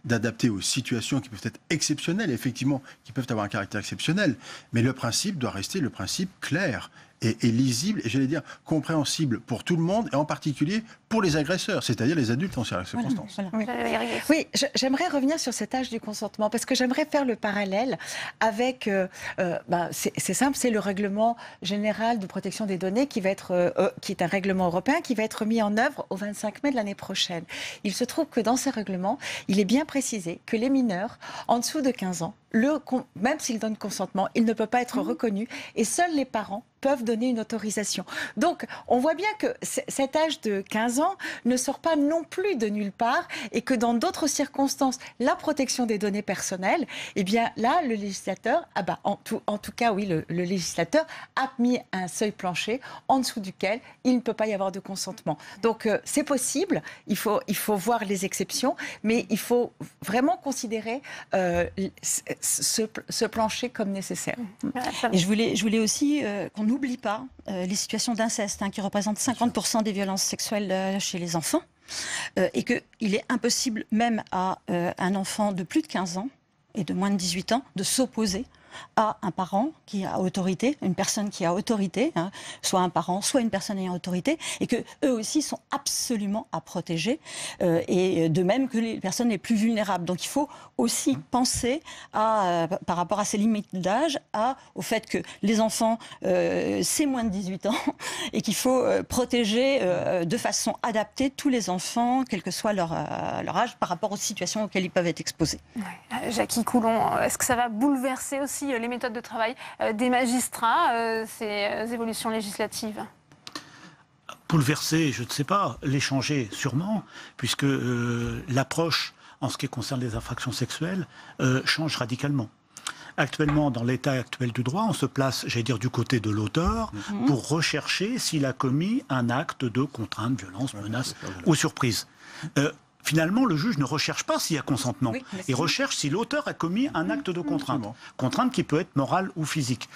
d'adapter aux situations qui peuvent être exceptionnelles, effectivement, qui peuvent avoir un caractère exceptionnel. Mais le principe doit rester le principe clair et lisible, et j'allais dire compréhensible pour tout le monde, et en particulier pour les agresseurs, c'est-à-dire les adultes en circonstances.
Oui, j'aimerais revenir sur cet âge du consentement, parce que j'aimerais faire le parallèle avec, c'est simple, c'est le règlement général de protection des données qui est un règlement européen qui va être mis en œuvre au 25 mai de l'année prochaine. Il se trouve que dans ce règlement, il est bien précisé que les mineurs en dessous de 15 ans, même s'ils donnent consentement, il ne peut pas être reconnu et seuls les parents peuvent donner une autorisation. Donc, on voit bien que cet âge de 15 ans ne sort pas non plus de nulle part et que dans d'autres circonstances, la protection des données personnelles, eh bien là, le législateur, en tout cas, oui, le législateur a mis un seuil plancher en dessous duquel il ne peut pas y avoir de consentement. Donc, c'est possible, il faut voir les exceptions, mais il faut vraiment considérer ce plancher comme nécessaire.
Et je voulais aussi qu'on n'oublie pas les situations d'inceste qui représentent 50% des violences sexuelles chez les enfants et qu'il est impossible même à un enfant de plus de 15 ans et de moins de 18 ans de s'opposer à un parent qui a autorité, une personne qui a autorité, soit un parent, soit une personne ayant autorité, et que eux aussi sont absolument à protéger, et de même que les personnes les plus vulnérables. Donc il faut aussi penser par rapport à ces limites d'âge, au fait que les enfants, c'est moins de 18 ans, et qu'il faut protéger de façon adaptée tous les enfants, quel que soit leur âge, par rapport aux situations auxquelles ils peuvent être exposés.
Ouais. Jackie Coulon, est-ce que ça va bouleverser aussi les méthodes de travail des magistrats, ces évolutions législatives ?
Bouleverser, je ne sais pas, les changer sûrement, puisque l'approche en ce qui concerne les infractions sexuelles change radicalement. Actuellement, dans l'état actuel du droit, on se place, j'allais dire, du côté de l'auteur pour rechercher s'il a commis un acte de contrainte, violence, menace ou surprise. Finalement, le juge ne recherche pas s'il y a consentement. Il recherche si l'auteur a commis un acte de contrainte. Contrainte qui peut être morale ou physique.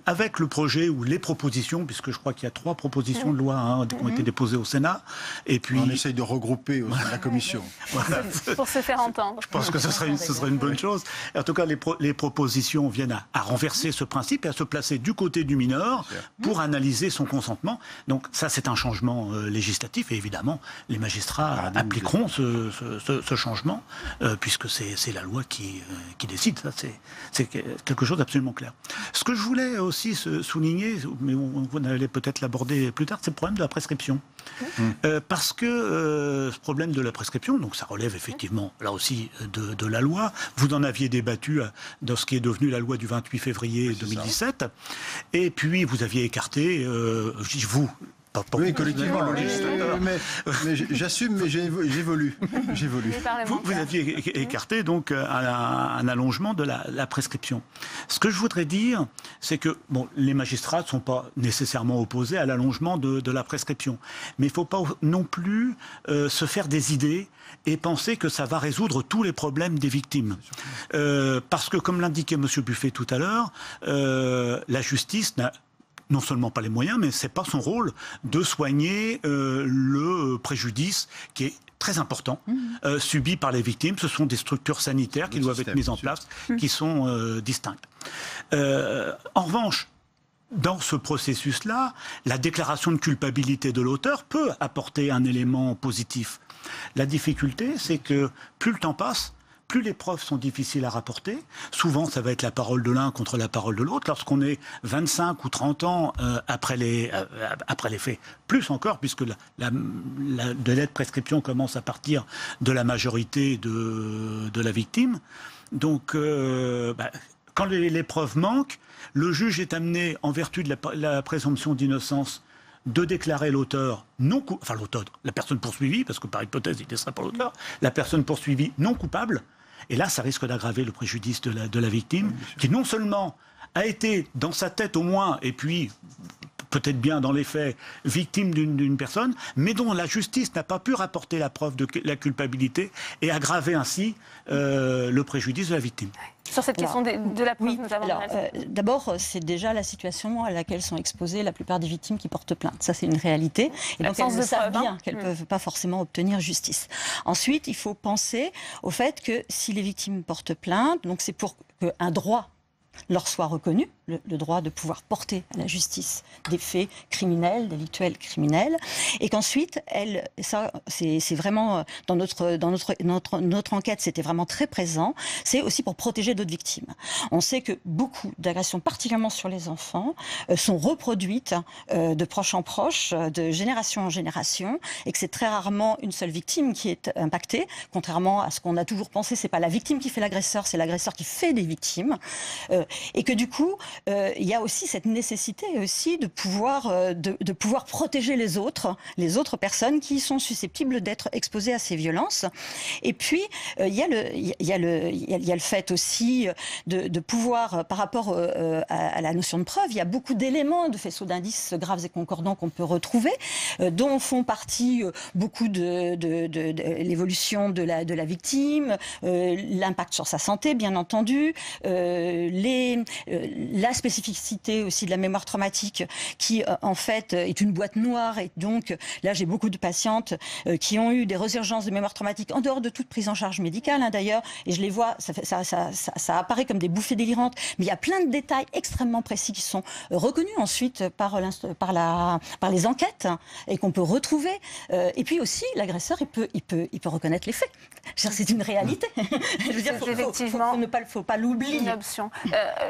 avec le projet ou les propositions, puisque je crois qu'il y a 3 propositions de loi qui ont été déposées au Sénat. Et puis...
On essaye de regrouper au sein de la commission.
Voilà.
Pour se faire entendre.
Je pense que ce serait une bonne chose. En tout cas, les propositions viennent à renverser ce principe et à se placer du côté du mineur pour analyser son consentement. Donc ça, c'est un changement législatif et évidemment, les magistrats appliqueront ce changement puisque c'est la loi qui décide. Ça, c'est quelque chose d'absolument clair. Ce que je voulais aussi souligner, mais on allait peut-être l'aborder plus tard, c'est le problème de la prescription. Parce que ce problème de la prescription, donc ça relève effectivement là aussi de la loi. Vous en aviez débattu dans ce qui est devenu la loi du 28 février 2017. Et puis vous aviez écarté, vous...
Oui, collectivement, le législateur. Mais j'assume, mais j'évolue.
Vous aviez écarté donc un allongement de la prescription. Ce que je voudrais dire, c'est que les magistrats ne sont pas nécessairement opposés à l'allongement de la prescription. Mais il ne faut pas non plus se faire des idées et penser que ça va résoudre tous les problèmes des victimes. Parce que, comme l'indiquait M. Buffet tout à l'heure, la justice n'a non seulement pas les moyens, mais ce n'est pas son rôle de soigner le préjudice qui est très important, subi par les victimes. Ce sont des structures sanitaires qui doivent être mises en place, qui sont distinctes. En revanche, dans ce processus-là, la déclaration de culpabilité de l'auteur peut apporter un élément positif. La difficulté, c'est que plus le temps passe, plus les preuves sont difficiles à rapporter. Souvent, ça va être la parole de l'un contre la parole de l'autre. Lorsqu'on est 25 ou 30 ans après les faits, plus encore, puisque le délai de prescription commence à partir de la majorité de la victime. Donc, quand les preuves manquent, le juge est amené, en vertu de la présomption d'innocence, de déclarer l'auteur la personne poursuivie, parce que par hypothèse, il ne serait pas l'auteur, la personne poursuivie non coupable. Et là, ça risque d'aggraver le préjudice de la victime, qui non seulement a été, dans sa tête au moins, et puis peut-être bien dans les faits, victime d'une personne, mais dont la justice n'a pas pu rapporter la preuve de la culpabilité et aggraver ainsi le préjudice de la victime.
Sur cette question de la preuve, notamment.
D'abord, c'est déjà la situation à laquelle sont exposées la plupart des victimes qui portent plainte. Ça, c'est une réalité. Et donc, elles savent bien qu'elles ne peuvent pas forcément obtenir justice. Ensuite, il faut penser au fait que si les victimes portent plainte, donc c'est pour qu'un droit leur soit reconnu, le droit de pouvoir porter à la justice des faits criminels, délictuels criminels, et qu'ensuite, ça c'est vraiment, dans notre enquête, c'était vraiment très présent, c'est aussi pour protéger d'autres victimes. On sait que beaucoup d'agressions, particulièrement sur les enfants, sont reproduites de proche en proche, de génération en génération, et que c'est très rarement une seule victime qui est impactée, contrairement à ce qu'on a toujours pensé, c'est pas la victime qui fait l'agresseur, c'est l'agresseur qui fait des victimes, et que du coup, il y a aussi cette nécessité aussi de pouvoir protéger les autres personnes qui sont susceptibles d'être exposées à ces violences. Et puis, il y a le fait aussi de pouvoir, par rapport à la notion de preuve, il y a beaucoup d'éléments de faisceaux d'indices graves et concordants qu'on peut retrouver, dont font partie beaucoup de l'évolution de la victime, l'impact sur sa santé, bien entendu, la spécificité aussi de la mémoire traumatique qui en fait est une boîte noire, et donc là j'ai beaucoup de patientes qui ont eu des résurgences de mémoire traumatique en dehors de toute prise en charge médicale d'ailleurs, et je les vois, ça apparaît comme des bouffées délirantes, mais il y a plein de détails extrêmement précis qui sont reconnus ensuite par les enquêtes et qu'on peut retrouver, et puis aussi l'agresseur il peut reconnaître les faits. C'est une réalité. Je veux dire, faut pas l'oublier.
Une option.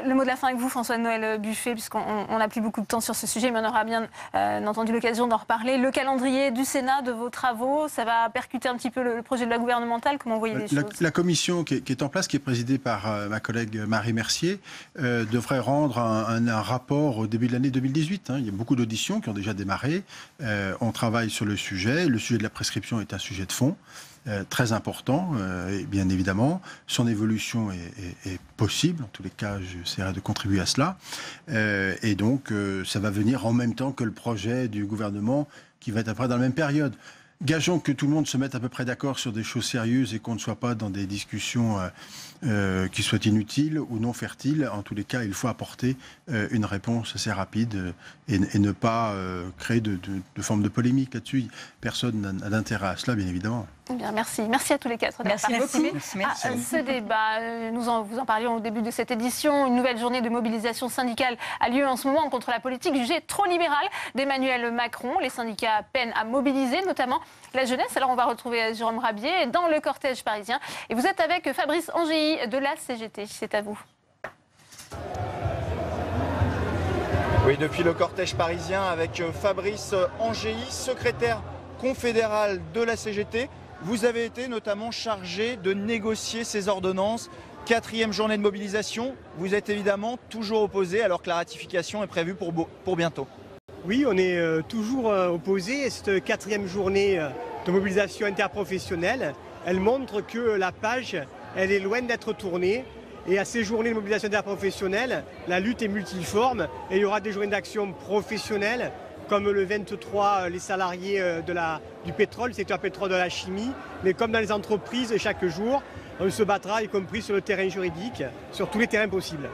Le mot de la fin avec vous, François-Noël Buffet, puisqu'on n'a plus beaucoup de temps sur ce sujet, mais on aura bien entendu l'occasion d'en reparler. Le calendrier du Sénat, de vos travaux, ça va percuter un petit peu le projet de loi gouvernementale. Comment vous voyez les choses ?
La commission qui est en place, qui est présidée par ma collègue Marie Mercier, devrait rendre un rapport au début de l'année 2018. Il y a beaucoup d'auditions qui ont déjà démarré. On travaille sur le sujet. Le sujet de la prescription est un sujet de fond. Très important, et bien évidemment. Son évolution est possible. En tous les cas, j'essaierai de contribuer à cela. Et donc, ça va venir en même temps que le projet du gouvernement qui va être après dans la même période. Gageons que tout le monde se mette à peu près d'accord sur des choses sérieuses et qu'on ne soit pas dans des discussions qui soient inutiles ou non fertiles. En tous les cas, il faut apporter une réponse assez rapide et ne pas créer de forme de polémique là-dessus. Personne n'a d'intérêt à cela, bien évidemment.
Bien, merci. Merci à tous les quatre d'avoir participé à ce débat. Vous en parlions au début de cette édition. Une nouvelle journée de mobilisation syndicale a lieu en ce moment contre la politique jugée trop libérale d'Emmanuel Macron. Les syndicats peinent à mobiliser, notamment la jeunesse. Alors on va retrouver Jérôme Rabier dans le cortège parisien. Et vous êtes avec Fabrice Angéi de la CGT. C'est à vous.
Oui, depuis le cortège parisien avec Fabrice Angéi, secrétaire confédéral de la CGT. Vous avez été notamment chargé de négocier ces ordonnances. 4e journée de mobilisation. Vous êtes évidemment toujours opposé alors que la ratification est prévue pour bientôt.
Oui, on est toujours opposé à cette 4e journée de mobilisation interprofessionnelle. Elle montre que la page, elle est loin d'être tournée. Et à ces journées de mobilisation interprofessionnelle, la lutte est multiforme et il y aura des journées d'action professionnelles comme le 23, les salariés du pétrole, secteur pétrole de la chimie. Mais comme dans les entreprises, chaque jour, on se battra, y compris sur le terrain juridique, sur tous les terrains possibles.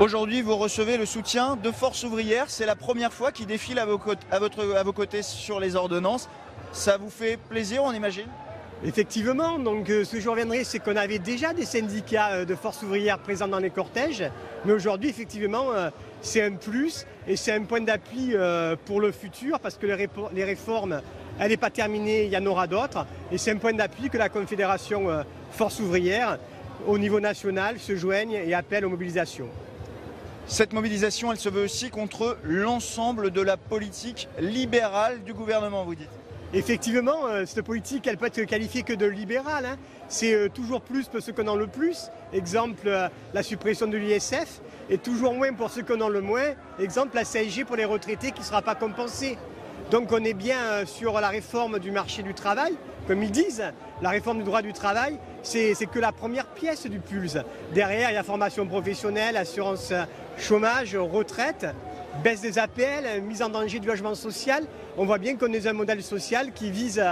Aujourd'hui, vous recevez le soutien de Force ouvrière. C'est la première fois qu'ils défilent à vos côtés sur les ordonnances. Ça vous fait plaisir, on imagine ?
Effectivement, donc ce que je reviendrai, c'est qu'on avait déjà des syndicats de Force ouvrière présents dans les cortèges. Mais aujourd'hui, effectivement, c'est un plus et c'est un point d'appui pour le futur parce que les réformes, elle n'est pas terminée, il y en aura d'autres. Et c'est un point d'appui que la Confédération Force ouvrière, au niveau national, se joigne et appelle aux mobilisations.
Cette mobilisation, elle se veut aussi contre l'ensemble de la politique libérale du gouvernement, vous dites ?
Effectivement, cette politique, elle peut être qualifiée que de libérale. Hein. C'est toujours plus pour ceux qui en ont le plus. Exemple, la suppression de l'ISF. Et toujours moins pour ceux qui en ont le moins. Exemple, la CSG pour les retraités qui ne sera pas compensée. Donc on est bien sur la réforme du marché du travail. Comme ils disent, la réforme du droit du travail, c'est que la première pièce du pulse. Derrière, il y a formation professionnelle, assurance chômage, retraite, baisse des APL, mise en danger du logement social. On voit bien qu'on est un modèle social qui vise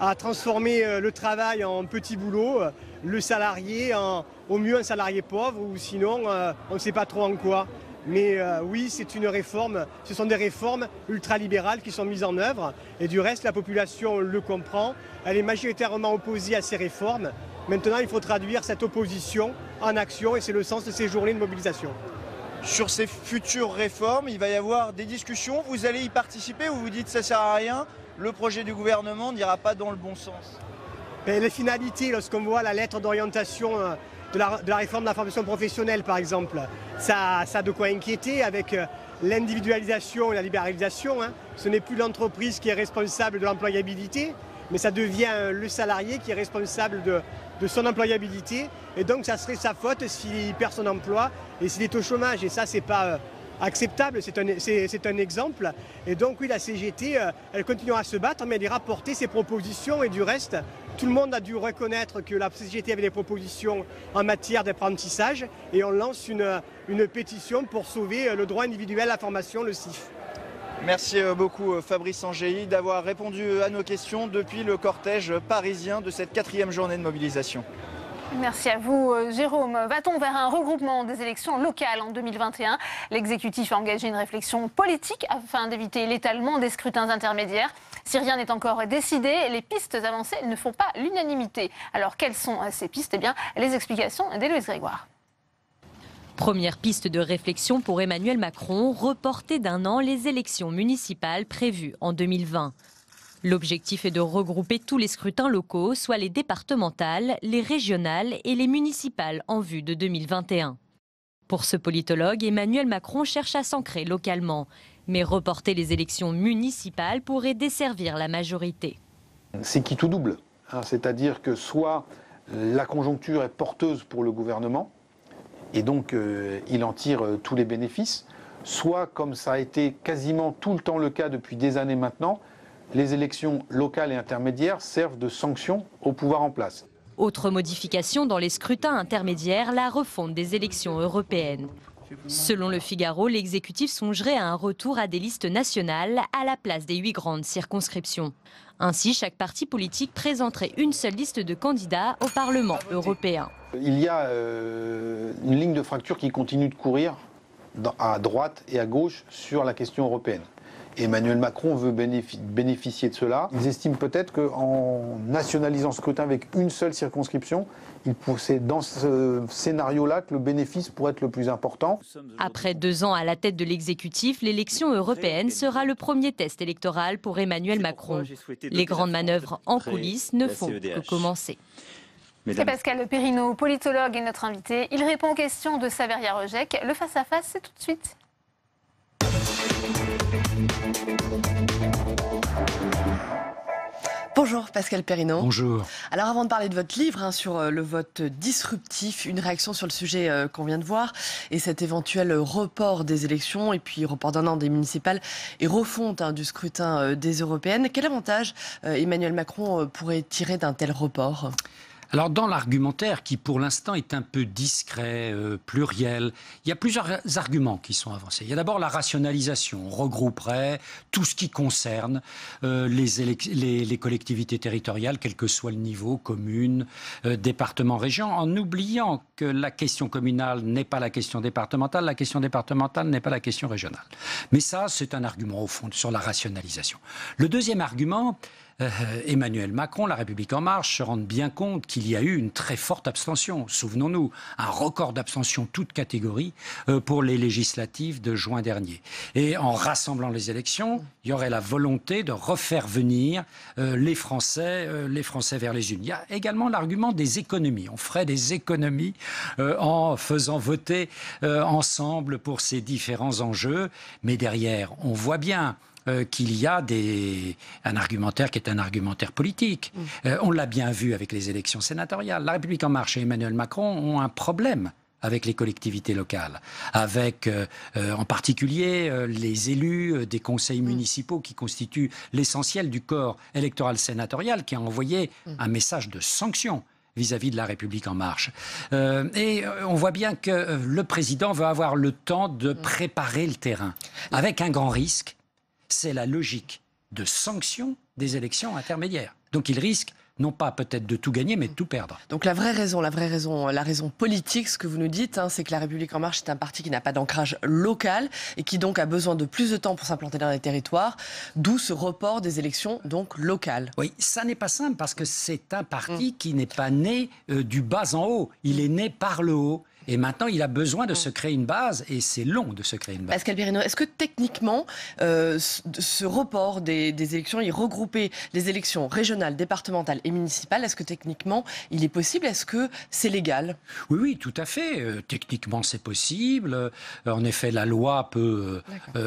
à transformer le travail en petit boulot, le salarié au mieux un salarié pauvre ou sinon on ne sait pas trop en quoi. Mais oui, c'est une réforme, ce sont des réformes ultralibérales qui sont mises en œuvre et du reste la population le comprend, elle est majoritairement opposée à ces réformes. Maintenant il faut traduire cette opposition en action et c'est le sens de ces journées de mobilisation.
Sur ces futures réformes, il va y avoir des discussions. Vous allez y participer ou vous dites que ça ne sert à rien, le projet du gouvernement n'ira pas dans le bon sens?
Les finalités, lorsqu'on voit la lettre d'orientation de la réforme de la formation professionnelle par exemple, ça a de quoi inquiéter avec l'individualisation et la libéralisation. Hein. Ce n'est plus l'entreprise qui est responsable de l'employabilité, mais ça devient le salarié qui est responsable de son employabilité. Et donc ça serait sa faute s'il perd son emploi et s'il est au chômage. Et ça, c'est pas acceptable, c'est un exemple. Et donc oui, la CGT, elle continuera à se battre, mais elle ira porter ses propositions. Et du reste, tout le monde a dû reconnaître que la CGT avait des propositions en matière d'apprentissage. Et on lance une pétition pour sauver le droit individuel à la formation, le CIF.
Merci beaucoup Fabrice Angéi d'avoir répondu à nos questions depuis le cortège parisien de cette 4e journée de mobilisation.
Merci à vous, Jérôme. Va-t-on vers un regroupement des élections locales en 2021 ? L'exécutif a engagé une réflexion politique afin d'éviter l'étalement des scrutins intermédiaires. Si rien n'est encore décidé, les pistes avancées ne font pas l'unanimité. Alors, quelles sont ces pistes ? Eh bien, les explications d'Héloïse Grégoire.
Première piste de réflexion pour Emmanuel Macron, reporter d'1 an les élections municipales prévues en 2020. L'objectif est de regrouper tous les scrutins locaux, soit les départementales, les régionales et les municipales en vue de 2021. Pour ce politologue, Emmanuel Macron cherche à s'ancrer localement. Mais reporter les élections municipales pourrait desservir la majorité.
C'est qui tout double. C'est-à-dire que soit la conjoncture est porteuse pour le gouvernement, et donc il en tire tous les bénéfices, soit, comme ça a été quasiment tout le temps le cas depuis des années maintenant, les élections locales et intermédiaires servent de sanction au pouvoir en place.
Autre modification dans les scrutins intermédiaires, la refonte des élections européennes. Selon Le Figaro, l'exécutif songerait à un retour à des listes nationales à la place des 8 grandes circonscriptions. Ainsi, chaque parti politique présenterait une seule liste de candidats au Parlement européen.
Il y a une ligne de fracture qui continue de courir à droite et à gauche sur la question européenne. Emmanuel Macron veut bénéficier de cela. Ils estiment peut-être qu'en nationalisant ce scrutin avec une seule circonscription, c'est dans ce scénario-là que le bénéfice pourrait être le plus important.
Après 2 ans à la tête de l'exécutif, l'élection européenne sera le premier test électoral pour Emmanuel Macron. Les grandes manœuvres en coulisses ne font que commencer.
C'est Pascal Perrineau, politologue, est notre invité. Il répond aux questions de Saveria Rojek. Le face-à-face, c'est tout de suite.
Bonjour Pascal Perrineau.
Bonjour.
Alors avant de parler de votre livre sur le vote disruptif, une réaction sur le sujet qu'on vient de voir et cet éventuel report des élections et puis report d'1 an des municipales et refonte du scrutin des européennes. Quel avantage Emmanuel Macron pourrait tirer d'un tel report ?
Alors dans l'argumentaire qui pour l'instant est un peu discret, pluriel, il y a plusieurs arguments qui sont avancés. Il y a d'abord la rationalisation. On regrouperait tout ce qui concerne les collectivités territoriales, quel que soit le niveau, communes, départements, régions, en oubliant que la question communale n'est pas la question départementale n'est pas la question régionale. Mais ça, c'est un argument au fond sur la rationalisation. Le deuxième argument, Emmanuel Macron, La République En Marche, se rendent bien compte qu'il y a eu une très forte abstention. Souvenons-nous, un record d'abstention toute catégorie pour les législatives de juin dernier. Et en rassemblant les élections, il y aurait la volonté de refaire venir les Français vers les urnes. Il y a également l'argument des économies. On ferait des économies en faisant voter ensemble pour ces différents enjeux. Mais derrière, on voit bien qu'il y a un argumentaire qui est un argumentaire politique. On l'a bien vu avec les élections sénatoriales. La République En Marche et Emmanuel Macron ont un problème avec les collectivités locales, avec en particulier les élus des conseils municipaux qui constituent l'essentiel du corps électoral sénatorial, qui a envoyé un message de sanction vis-à-vis de La République En Marche. Et on voit bien que le président veut avoir le temps de préparer le terrain, avec un grand risque. C'est la logique de sanction des élections intermédiaires. Donc il risque non pas peut-être de tout gagner, mais de tout perdre.
Donc la raison politique, ce que vous nous dites, c'est que La République En Marche est un parti qui n'a pas d'ancrage local et qui donc a besoin de plus de temps pour s'implanter dans les territoires, d'où ce report des élections donc locales.
Oui, ça n'est pas simple parce que c'est un parti qui n'est pas né du bas en haut, il est né par le haut. Et maintenant, il a besoin de se créer une base, et c'est long de se créer une base.
Pascal Perrineau, est-ce que techniquement, ce report des élections, il regroupait les élections régionales, départementales et municipales, est-ce que techniquement, il est possible? Est-ce que c'est légal?
Oui, tout à fait. Techniquement, c'est possible. En effet, la loi peut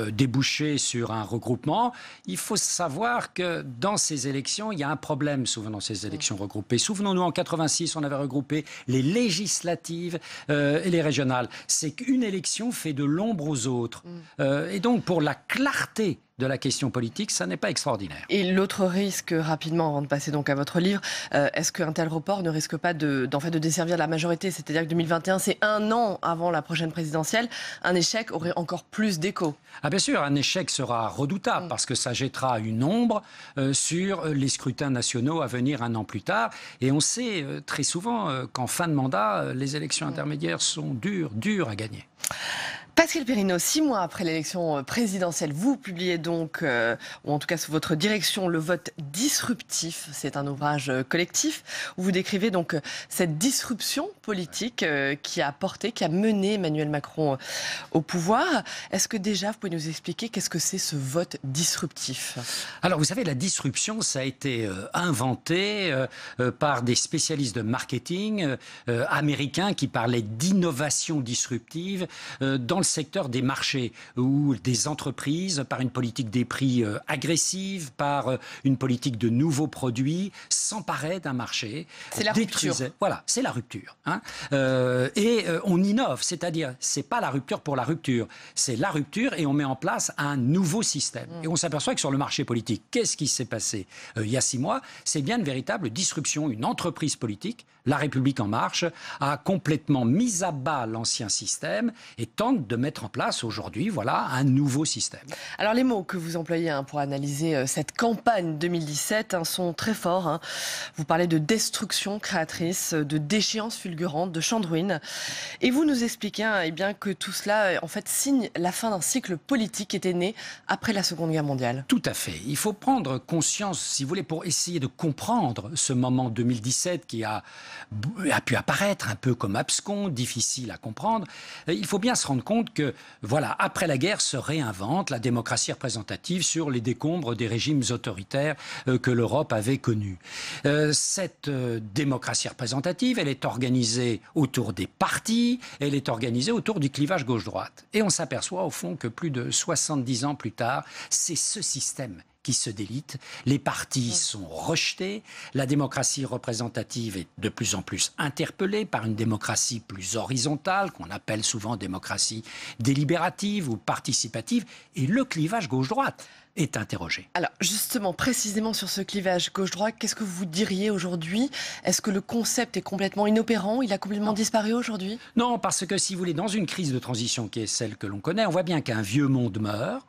déboucher sur un regroupement. Il faut savoir que dans ces élections, il y a un problème souvent dans ces élections regroupées. Souvenons-nous, en 86, on avait regroupé les législatives et les régionales. C'est qu'une élection fait de l'ombre aux autres. Et donc, pour la clarté de la question politique, ça n'est pas extraordinaire.
Et l'autre risque, rapidement, avant de passer donc à votre livre, est-ce qu'un tel report ne risque pas de desservir la majorité? C'est-à-dire que 2021, c'est 1 an avant la prochaine présidentielle. Un échec aurait encore plus d'écho.
Ah bien sûr, un échec sera redoutable parce que ça jettera une ombre sur les scrutins nationaux à venir 1 an plus tard. Et on sait très souvent qu'en fin de mandat, les élections intermédiaires sont dures à gagner.
Pascal Perrineau, 6 mois après l'élection présidentielle, vous publiez donc, ou en tout cas sous votre direction, Le vote disruptif. C'est un ouvrage collectif où vous décrivez donc cette disruption politique qui a mené Emmanuel Macron au pouvoir. Est-ce que déjà vous pouvez nous expliquer qu'est-ce que c'est ce vote disruptif?
Alors vous savez, la disruption, ça a été inventé par des spécialistes de marketing américains qui parlaient d'innovation disruptive dans le secteur secteur des marchés, où des entreprises, par une politique des prix agressive, par une politique de nouveaux produits, s'emparaient d'un marché.
C'est la rupture.
Voilà, c'est la rupture. Hein. On innove, c'est-à-dire, c'est pas la rupture pour la rupture, c'est la rupture et on met en place un nouveau système. Et on s'aperçoit que sur le marché politique, qu'est-ce qui s'est passé il y a 6 mois? C'est bien une véritable disruption. Une entreprise politique, La République En Marche, a complètement mis à bas l'ancien système et tente de mettre en place aujourd'hui, voilà, un nouveau système.
Alors les mots que vous employez pour analyser cette campagne 2017 sont très forts. Vous parlez de destruction créatrice, de déchéance fulgurante, de champ de ruines. Et vous nous expliquez eh bien, que tout cela en fait signe la fin d'un cycle politique qui était né après la Seconde Guerre mondiale.
Tout à fait. Il faut prendre conscience, si vous voulez, pour essayer de comprendre ce moment 2017 qui a pu apparaître un peu comme abscon, difficile à comprendre. Il faut bien se rendre compte que, voilà, après la guerre se réinvente la démocratie représentative sur les décombres des régimes autoritaires que l'Europe avait connus. Cette démocratie représentative, elle est organisée autour des partis, elle est organisée autour du clivage gauche-droite. Et on s'aperçoit au fond que plus de 70 ans plus tard, c'est ce système qui se délite, les partis sont rejetés, la démocratie représentative est de plus en plus interpellée par une démocratie plus horizontale, qu'on appelle souvent démocratie délibérative ou participative, et le clivage gauche-droite est interrogé.
Alors justement, précisément sur ce clivage gauche-droite, qu'est-ce que vous diriez aujourd'hui? Est-ce que le concept est complètement inopérant? Il a complètement disparu aujourd'hui?
Non, parce que si vous voulez, dans une crise de transition qui est celle que l'on connaît, on voit bien qu'un vieux monde meurt,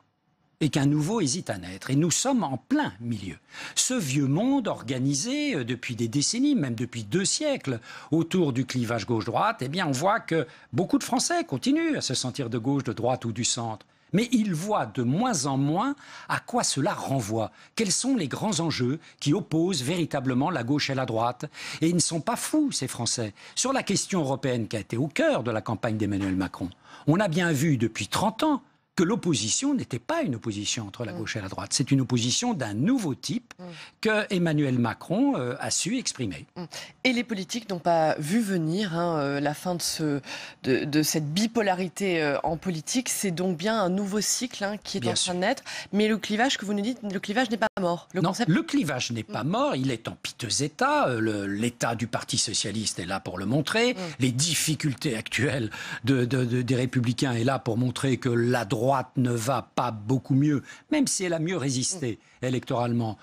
et qu'un nouveau hésite à naître. Et nous sommes en plein milieu. Ce vieux monde organisé depuis des décennies, même depuis 2 siècles, autour du clivage gauche-droite, eh bien on voit que beaucoup de Français continuent à se sentir de gauche, de droite ou du centre. Mais ils voient de moins en moins à quoi cela renvoie. Quels sont les grands enjeux qui opposent véritablement la gauche et la droite? Et ils ne sont pas fous, ces Français. Sur la question européenne qui a été au cœur de la campagne d'Emmanuel Macron, on a bien vu depuis 30 ans que l'opposition n'était pas une opposition entre la gauche et la droite. C'est une opposition d'un nouveau type que Emmanuel Macron a su exprimer.
Et les politiques n'ont pas vu venir la fin de cette bipolarité en politique. C'est donc bien un nouveau cycle qui est en train de naître. Mais le clivage que vous nous dites, le clivage n'est pas mort.
Le clivage n'est pas mort, il est en piteux état. L'état du Parti socialiste est là pour le montrer. Les difficultés actuelles des Républicains est là pour montrer que la droite ne va pas beaucoup mieux, même si elle a mieux résisté électoralement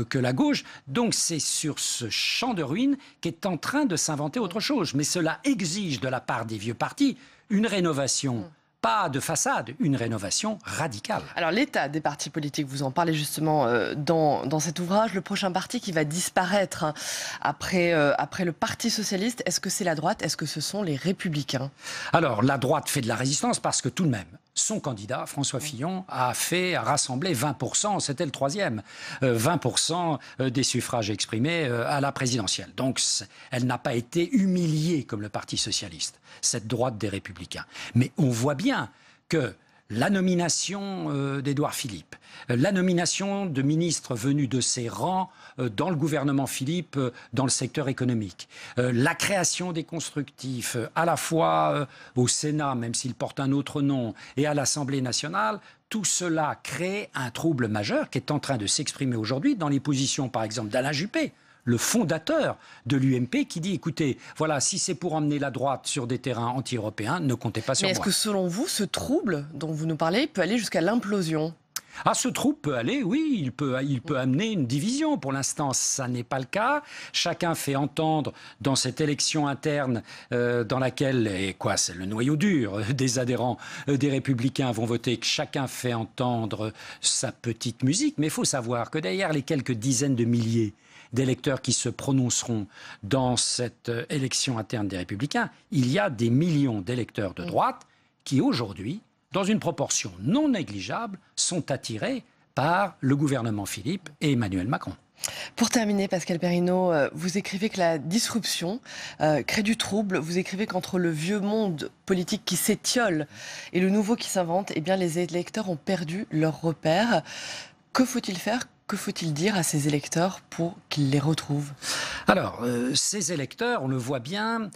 que la gauche. Donc c'est sur ce champ de ruines qu'est en train de s'inventer autre chose. Mais cela exige de la part des vieux partis une rénovation. Pas de façade, une rénovation radicale.
Alors l'état des partis politiques, vous en parlez justement dans cet ouvrage. Le prochain parti qui va disparaître après le Parti socialiste, est-ce que c'est la droite? Est-ce que ce sont les Républicains?
Alors la droite fait de la résistance parce que tout de même, son candidat, François Fillon, a rassemblé 20%, c'était le 3e, 20% des suffrages exprimés à la présidentielle. Donc elle n'a pas été humiliée comme le Parti socialiste, cette droite des Républicains. Mais on voit bien que la nomination d'Édouard Philippe, la nomination de ministres venus de ses rangs dans le gouvernement Philippe, dans le secteur économique, la création des constructifs, à la fois au Sénat, même s'il porte un autre nom, et à l'Assemblée nationale, tout cela crée un trouble majeur qui est en train de s'exprimer aujourd'hui dans les positions, par exemple, d'Alain Juppé, le fondateur de l'UMP, qui dit, écoutez, voilà, si c'est pour emmener la droite sur des terrains anti-européens, ne comptez pas sur moi.
Mais est-ce que selon vous, ce trouble dont vous nous parlez peut aller jusqu'à l'implosion?
Ce trouble peut aller, oui, il peut amener une division. Pour l'instant, ça n'est pas le cas. Chacun fait entendre dans cette élection interne dans laquelle, c'est le noyau dur des adhérents des Républicains vont voter, que chacun fait entendre sa petite musique. Mais il faut savoir que derrière les quelques dizaines de milliers d'électeurs qui se prononceront dans cette élection interne des Républicains, il y a des millions d'électeurs de droite qui, aujourd'hui, dans une proportion non négligeable, sont attirés par le gouvernement Philippe et Emmanuel Macron.
Pour terminer, Pascal Perrineau, vous écrivez que la disruption crée du trouble. Vous écrivez qu'entre le vieux monde politique qui s'étiole et le nouveau qui s'invente, eh bien, les électeurs ont perdu leurs repères. Que faut-il faire ? Que faut-il dire à ces électeurs pour qu'ils les retrouvent?
Alors, ces électeurs, on le voit bien,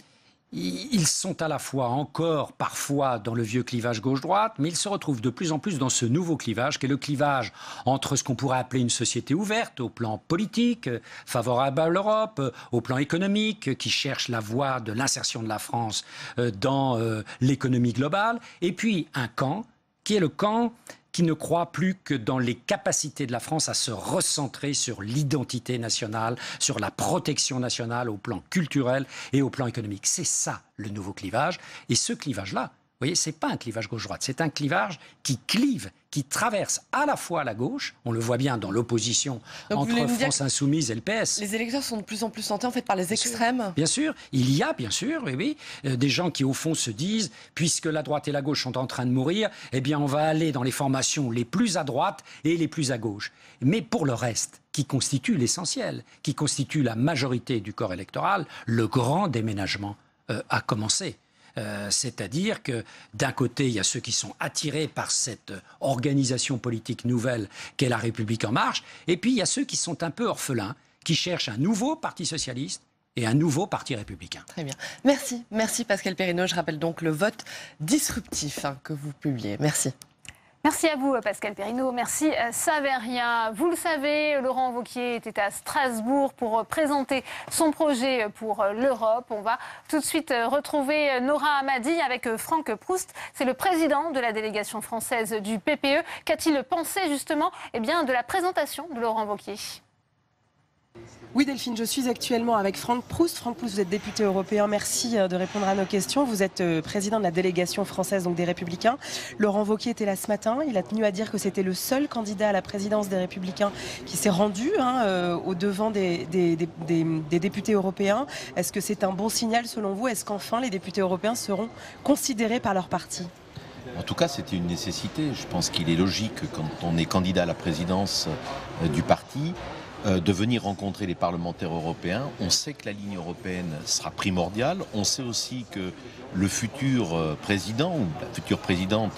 ils sont à la fois encore parfois dans le vieux clivage gauche-droite, mais ils se retrouvent de plus en plus dans ce nouveau clivage, qui est le clivage entre ce qu'on pourrait appeler une société ouverte au plan politique, favorable à l'Europe, au plan économique, qui cherche la voie de l'insertion de la France dans l'économie globale, et puis un camp qui est le camp qui ne croit plus que dans les capacités de la France à se recentrer sur l'identité nationale, sur la protection nationale au plan culturel et au plan économique. C'est ça le nouveau clivage. Et ce clivage-là, vous voyez, ce n'est pas un clivage gauche-droite, c'est un clivage qui clive, qui traverse à la fois la gauche, on le voit bien dans l'opposition entre France Insoumise et le PS.
Les électeurs sont de plus en plus tentés en fait par les extrêmes.
Bien sûr, il y a bien sûr, des gens qui au fond se disent, puisque la droite et la gauche sont en train de mourir, eh bien on va aller dans les formations les plus à droite et les plus à gauche. Mais pour le reste, qui constitue l'essentiel, qui constitue la majorité du corps électoral, le grand déménagement a commencé. C'est-à-dire que d'un côté, il y a ceux qui sont attirés par cette organisation politique nouvelle qu'est La République En Marche, et puis il y a ceux qui sont un peu orphelins, qui cherchent un nouveau parti socialiste et un nouveau parti républicain.
Très bien. Merci Pascal Perrineau. Je rappelle donc le vote disruptif que vous publiez. Merci.
Merci à vous, Pascal Perrineau. Merci, Saveria. Vous le savez, Laurent Wauquiez était à Strasbourg pour présenter son projet pour l'Europe. On va tout de suite retrouver Nora Hamadi avec Franck Proust. C'est le président de la délégation française du PPE. Qu'a-t-il pensé justement de la présentation de Laurent Wauquiez ?
Oui Delphine, je suis actuellement avec Franck Proust. Franck Proust, vous êtes député européen, merci de répondre à nos questions. Vous êtes président de la délégation française donc des Républicains. Laurent Wauquiez était là ce matin, il a tenu à dire que c'était le seul candidat à la présidence des Républicains qui s'est rendu au devant des députés européens. Est-ce que c'est un bon signal selon vous? Est-ce qu'enfin les députés européens seront considérés par leur parti?
En tout cas, c'était une nécessité. Je pense qu'il est logique, quand on est candidat à la présidence du parti, de venir rencontrer les parlementaires européens. On sait que la ligne européenne sera primordiale. On sait aussi que le futur président ou la future présidente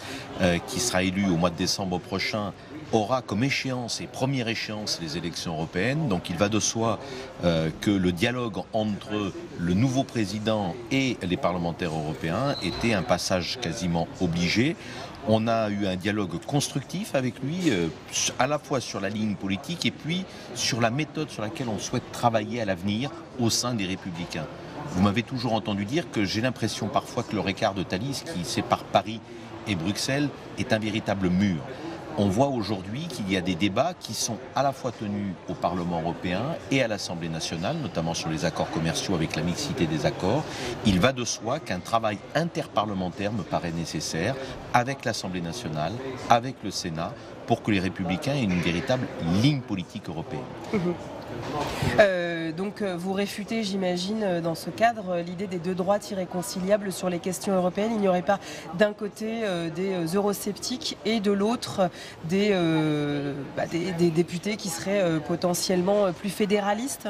qui sera élue au mois de décembre prochain aura comme échéance et première échéance les élections européennes. Donc il va de soi que le dialogue entre le nouveau président et les parlementaires européens était un passage quasiment obligé. On a eu un dialogue constructif avec lui, à la fois sur la ligne politique et puis sur la méthode sur laquelle on souhaite travailler à l'avenir au sein des Républicains. Vous m'avez toujours entendu dire que j'ai l'impression parfois que le écart de Thalys qui sépare Paris et Bruxelles est un véritable mur. On voit aujourd'hui qu'il y a des débats qui sont à la fois tenus au Parlement européen et à l'Assemblée nationale, notamment sur les accords commerciaux avec la mixité des accords. Il va de soi qu'un travail interparlementaire me paraît nécessaire avec l'Assemblée nationale, avec le Sénat, pour que les Républicains aient une véritable ligne politique européenne.
Donc vous réfutez, j'imagine, dans ce cadre, l'idée des deux droites irréconciliables sur les questions européennes. Il n'y aurait pas d'un côté des eurosceptiques et de l'autre des députés qui seraient potentiellement plus fédéralistes?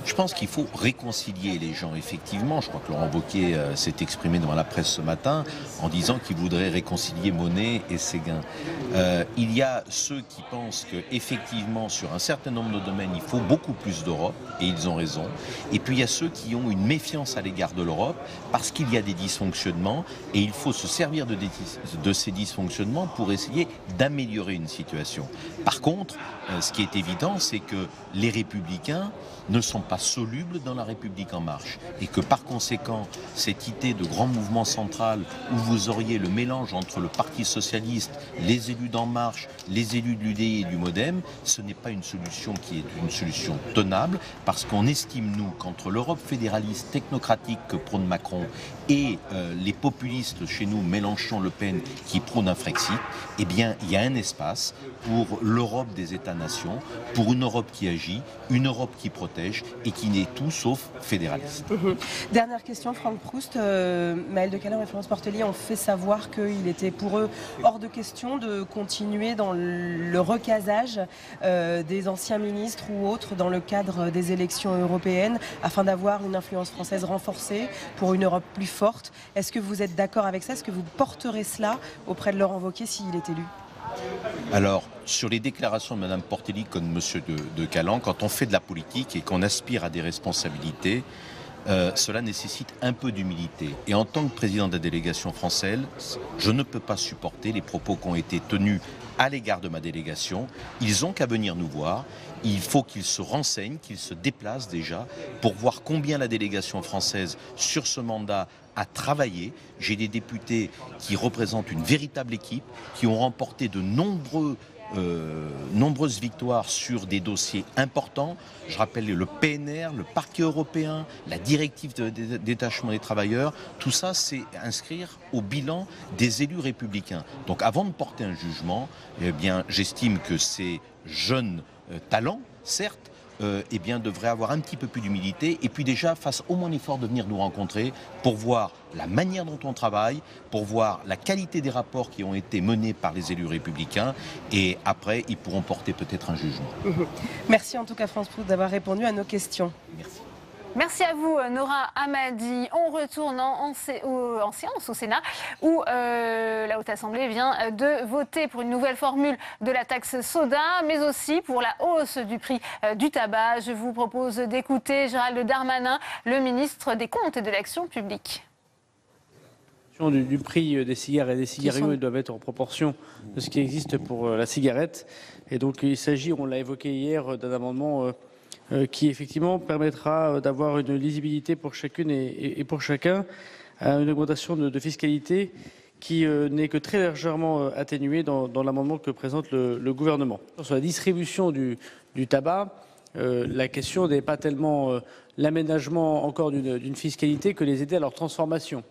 Je pense qu'il faut réconcilier les gens, effectivement. Je crois que Laurent Wauquiez s'est exprimé devant la presse ce matin en disant qu'il voudrait réconcilier Monnet et Séguin. Il y a ceux qui pensent qu'effectivement, sur un certain nombre de domaines, il faut beaucoup plus d'Europe, et ils ont raison. Et puis il y a ceux qui ont une méfiance à l'égard de l'Europe parce qu'il y a des dysfonctionnements et il faut se servir de ces dysfonctionnements pour essayer d'améliorer une situation. Par contre, ce qui est évident, c'est que les Républicains ne sont pas solubles dans la République En Marche et que par conséquent, cette idée de grand mouvement central où vous auriez le mélange entre le Parti Socialiste, les élus d'En Marche, les élus de l'UDI et du MoDem, ce n'est pas une solution qui est une solution tenable parce qu'on estime, nous, qu'entre l'Europe fédéraliste technocratique que prône Macron et les populistes chez nous, Mélenchon, Le Pen, qui prônent un Frexit, eh bien, il y a un espace pour l'Europe des États-nations, pour une Europe qui agit, une Europe qui protège et qui n'est tout sauf fédéraliste.
Dernière question, Franck Proust. Maëlle de Callens et Florence Portellier ont fait savoir qu'il était pour eux hors de question de continuer dans le recasage des anciens ministres ou autres dans le cadre des élections européennes afin d'avoir une influence française renforcée pour une Europe plus forte. Est-ce que vous êtes d'accord avec ça? Est-ce que vous porterez cela auprès de Laurent Wauquiez s'il est élu?
Alors, sur les déclarations de Mme Portelli comme de M. de Callens, quand on fait de la politique et qu'on aspire à des responsabilités, cela nécessite un peu d'humilité. Et en tant que président de la délégation française, je ne peux pas supporter les propos qui ont été tenus à l'égard de ma délégation. Ils ont qu'à venir nous voir. Il faut qu'ils se renseignent, qu'ils se déplacent déjà pour voir combien la délégation française sur ce mandat a travaillé. J'ai des députés qui représentent une véritable équipe, qui ont remporté de nombreuses victoires sur des dossiers importants. Je rappelle le PNR, le parquet européen, la directive de détachement des travailleurs. Tout ça, c'est inscrire au bilan des élus républicains. Donc avant de porter un jugement, eh bien, j'estime que ces jeunes talents, certes, eh bien, devraient avoir un petit peu plus d'humilité et puis déjà fassent au moins l'effort de venir nous rencontrer pour voir la manière dont on travaille, pour voir la qualité des rapports qui ont été menés par les élus républicains et après ils pourront porter peut-être un jugement.
Merci en tout cas France Proust d'avoir répondu à nos questions.
Merci.
Merci à vous, Nora Hamady. On retourne en séance au Sénat où la Haute Assemblée vient de voter pour une nouvelle formule de la taxe soda, mais aussi pour la hausse du prix du tabac. Je vous propose d'écouter Gérald Darmanin, le ministre des Comptes et de l'Action publique.
Du prix des cigares et des cigarios, ils doivent être en proportion de ce qui existe pour la cigarette. Et donc il s'agit, on l'a évoqué hier, d'un amendement qui effectivement permettra d'avoir une lisibilité pour chacune et pour chacun, une augmentation de fiscalité qui n'est que très légèrement atténuée dans l'amendement que présente le gouvernement. Sur la distribution du tabac, la question n'est pas tellement l'aménagement encore d'une fiscalité que les aider à leur transformation,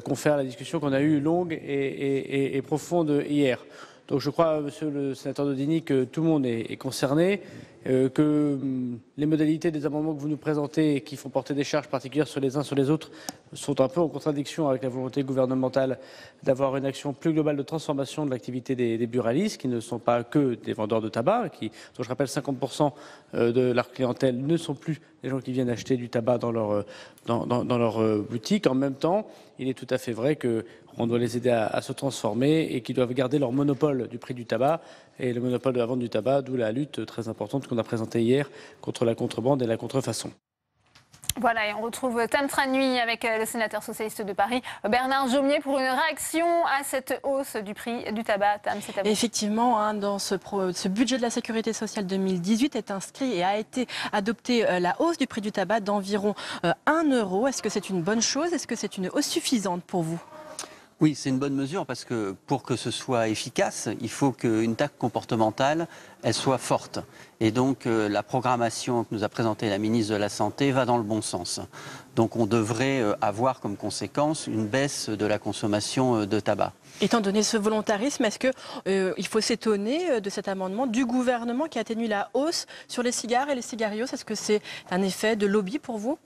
confère la discussion qu'on a eue longue et profonde hier. Donc je crois, monsieur le sénateur Daudigny, que tout le monde est concerné, que les modalités des amendements que vous nous présentez et qui font porter des charges particulières sur les uns sur les autres sont un peu en contradiction avec la volonté gouvernementale d'avoir une action plus globale de transformation de l'activité des buralistes, qui ne sont pas que des vendeurs de tabac, dont je rappelle 50% de leur clientèle ne sont plus des gens qui viennent acheter du tabac dans leur boutique. En même temps, il est tout à fait vrai qu'on doit les aider à se transformer et qu'ils doivent garder leur monopole du prix du tabac et le monopole de la vente du tabac, d'où la lutte très importante qu'on a présentée hier contre la contrebande et la contrefaçon.
Voilà, et on retrouve Tam Tranui avec le sénateur socialiste de Paris, Bernard Jomier, pour une réaction à cette hausse du prix du tabac. Tam, c'est à vous.
Effectivement, dans ce budget de la Sécurité sociale 2018 est inscrit et a été adopté la hausse du prix du tabac d'environ 1 euro. Est-ce que c'est une bonne chose? Est-ce que c'est une hausse suffisante pour vous?
Oui, c'est une bonne mesure parce que pour que ce soit efficace, il faut qu'une taxe comportementale, elle soit forte. Et donc la programmation que nous a présentée la ministre de la Santé va dans le bon sens. Donc on devrait avoir comme conséquence une baisse de la consommation de tabac.
Étant donné ce volontarisme, est-ce qu'il faut s'étonner de cet amendement du gouvernement qui atténue la hausse sur les cigares et les cigarios? Est-ce que c'est un effet de lobby pour vous?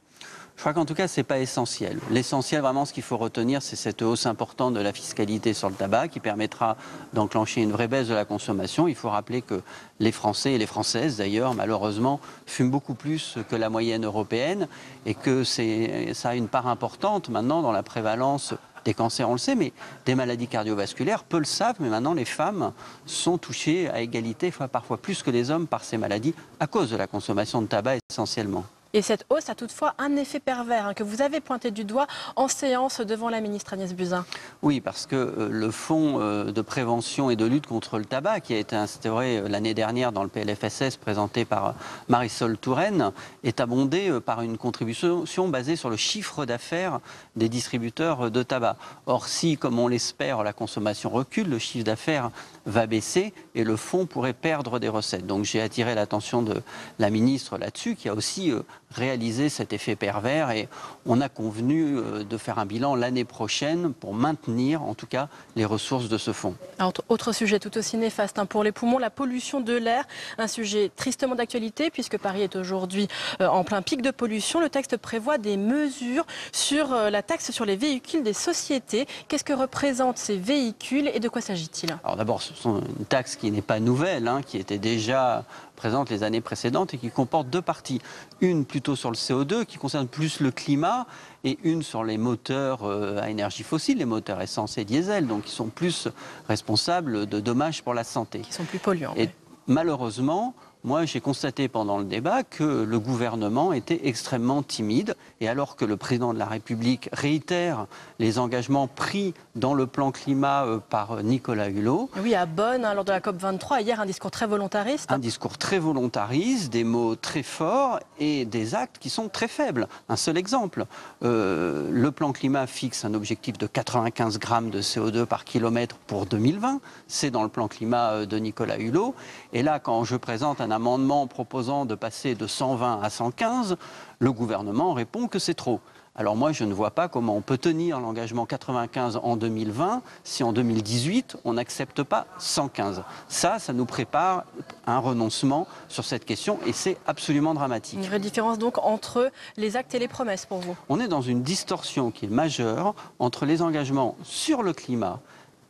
Je crois qu'en tout cas, ce n'est pas essentiel. L'essentiel, vraiment, ce qu'il faut retenir, c'est cette hausse importante de la fiscalité sur le tabac qui permettra d'enclencher une vraie baisse de la consommation. Il faut rappeler que les Français et les Françaises, d'ailleurs, malheureusement, fument beaucoup plus que la moyenne européenne et que ça a une part importante maintenant dans la prévalence des cancers, on le sait, mais des maladies cardiovasculaires, peu le savent, mais maintenant les femmes sont touchées à égalité, parfois plus que les hommes, par ces maladies à cause de la consommation de tabac essentiellement.
Et cette hausse a toutefois un effet pervers que vous avez pointé du doigt en séance devant la ministre Agnès Buzyn.
Oui, parce que le fonds de prévention et de lutte contre le tabac qui a été instauré l'année dernière dans le PLFSS présenté par Marisol Touraine est abondé par une contribution basée sur le chiffre d'affaires des distributeurs de tabac. Or, si, comme on l'espère, la consommation recule, le chiffre d'affaires va baisser et le fonds pourrait perdre des recettes. Donc j'ai attiré l'attention de la ministre là-dessus qui a aussi réaliser cet effet pervers et on a convenu de faire un bilan l'année prochaine pour maintenir en tout cas les ressources de ce fonds.
Alors, autre sujet tout aussi néfaste pour les poumons, la pollution de l'air, un sujet tristement d'actualité puisque Paris est aujourd'hui en plein pic de pollution. Le texte prévoit des mesures sur la taxe sur les véhicules des sociétés. Qu'est-ce que représentent ces véhicules et de quoi s'agit-il?
Alors d'abord, ce sont une taxe qui n'est pas nouvelle, qui était déjà présente les années précédentes et qui comporte deux parties. Une plutôt sur le CO2 qui concerne plus le climat et une sur les moteurs à énergie fossile, les moteurs essence et diesel, donc qui sont plus responsables de dommages pour la santé.
Qui sont plus polluants.
Et malheureusement, moi j'ai constaté pendant le débat que le gouvernement était extrêmement timide. Et alors que le président de la République réitère les engagements pris dans le plan climat par Nicolas Hulot.
Oui, à Bonn, lors de la COP23, hier, un discours très volontariste.
Un discours très volontariste, des mots très forts et des actes qui sont très faibles. Un seul exemple, le plan climat fixe un objectif de 95 grammes de CO2 par kilomètre pour 2020. C'est dans le plan climat de Nicolas Hulot. Et là, quand je présente un amendement proposant de passer de 120 à 115, le gouvernement répond que c'est trop. Alors moi, je ne vois pas comment on peut tenir l'engagement 95 en 2020 si en 2018, on n'accepte pas 115. Ça nous prépare un renoncement sur cette question et c'est absolument dramatique.
Une vraie différence donc entre les actes et les promesses pour vous?
On est dans une distorsion qui est majeure entre les engagements sur le climat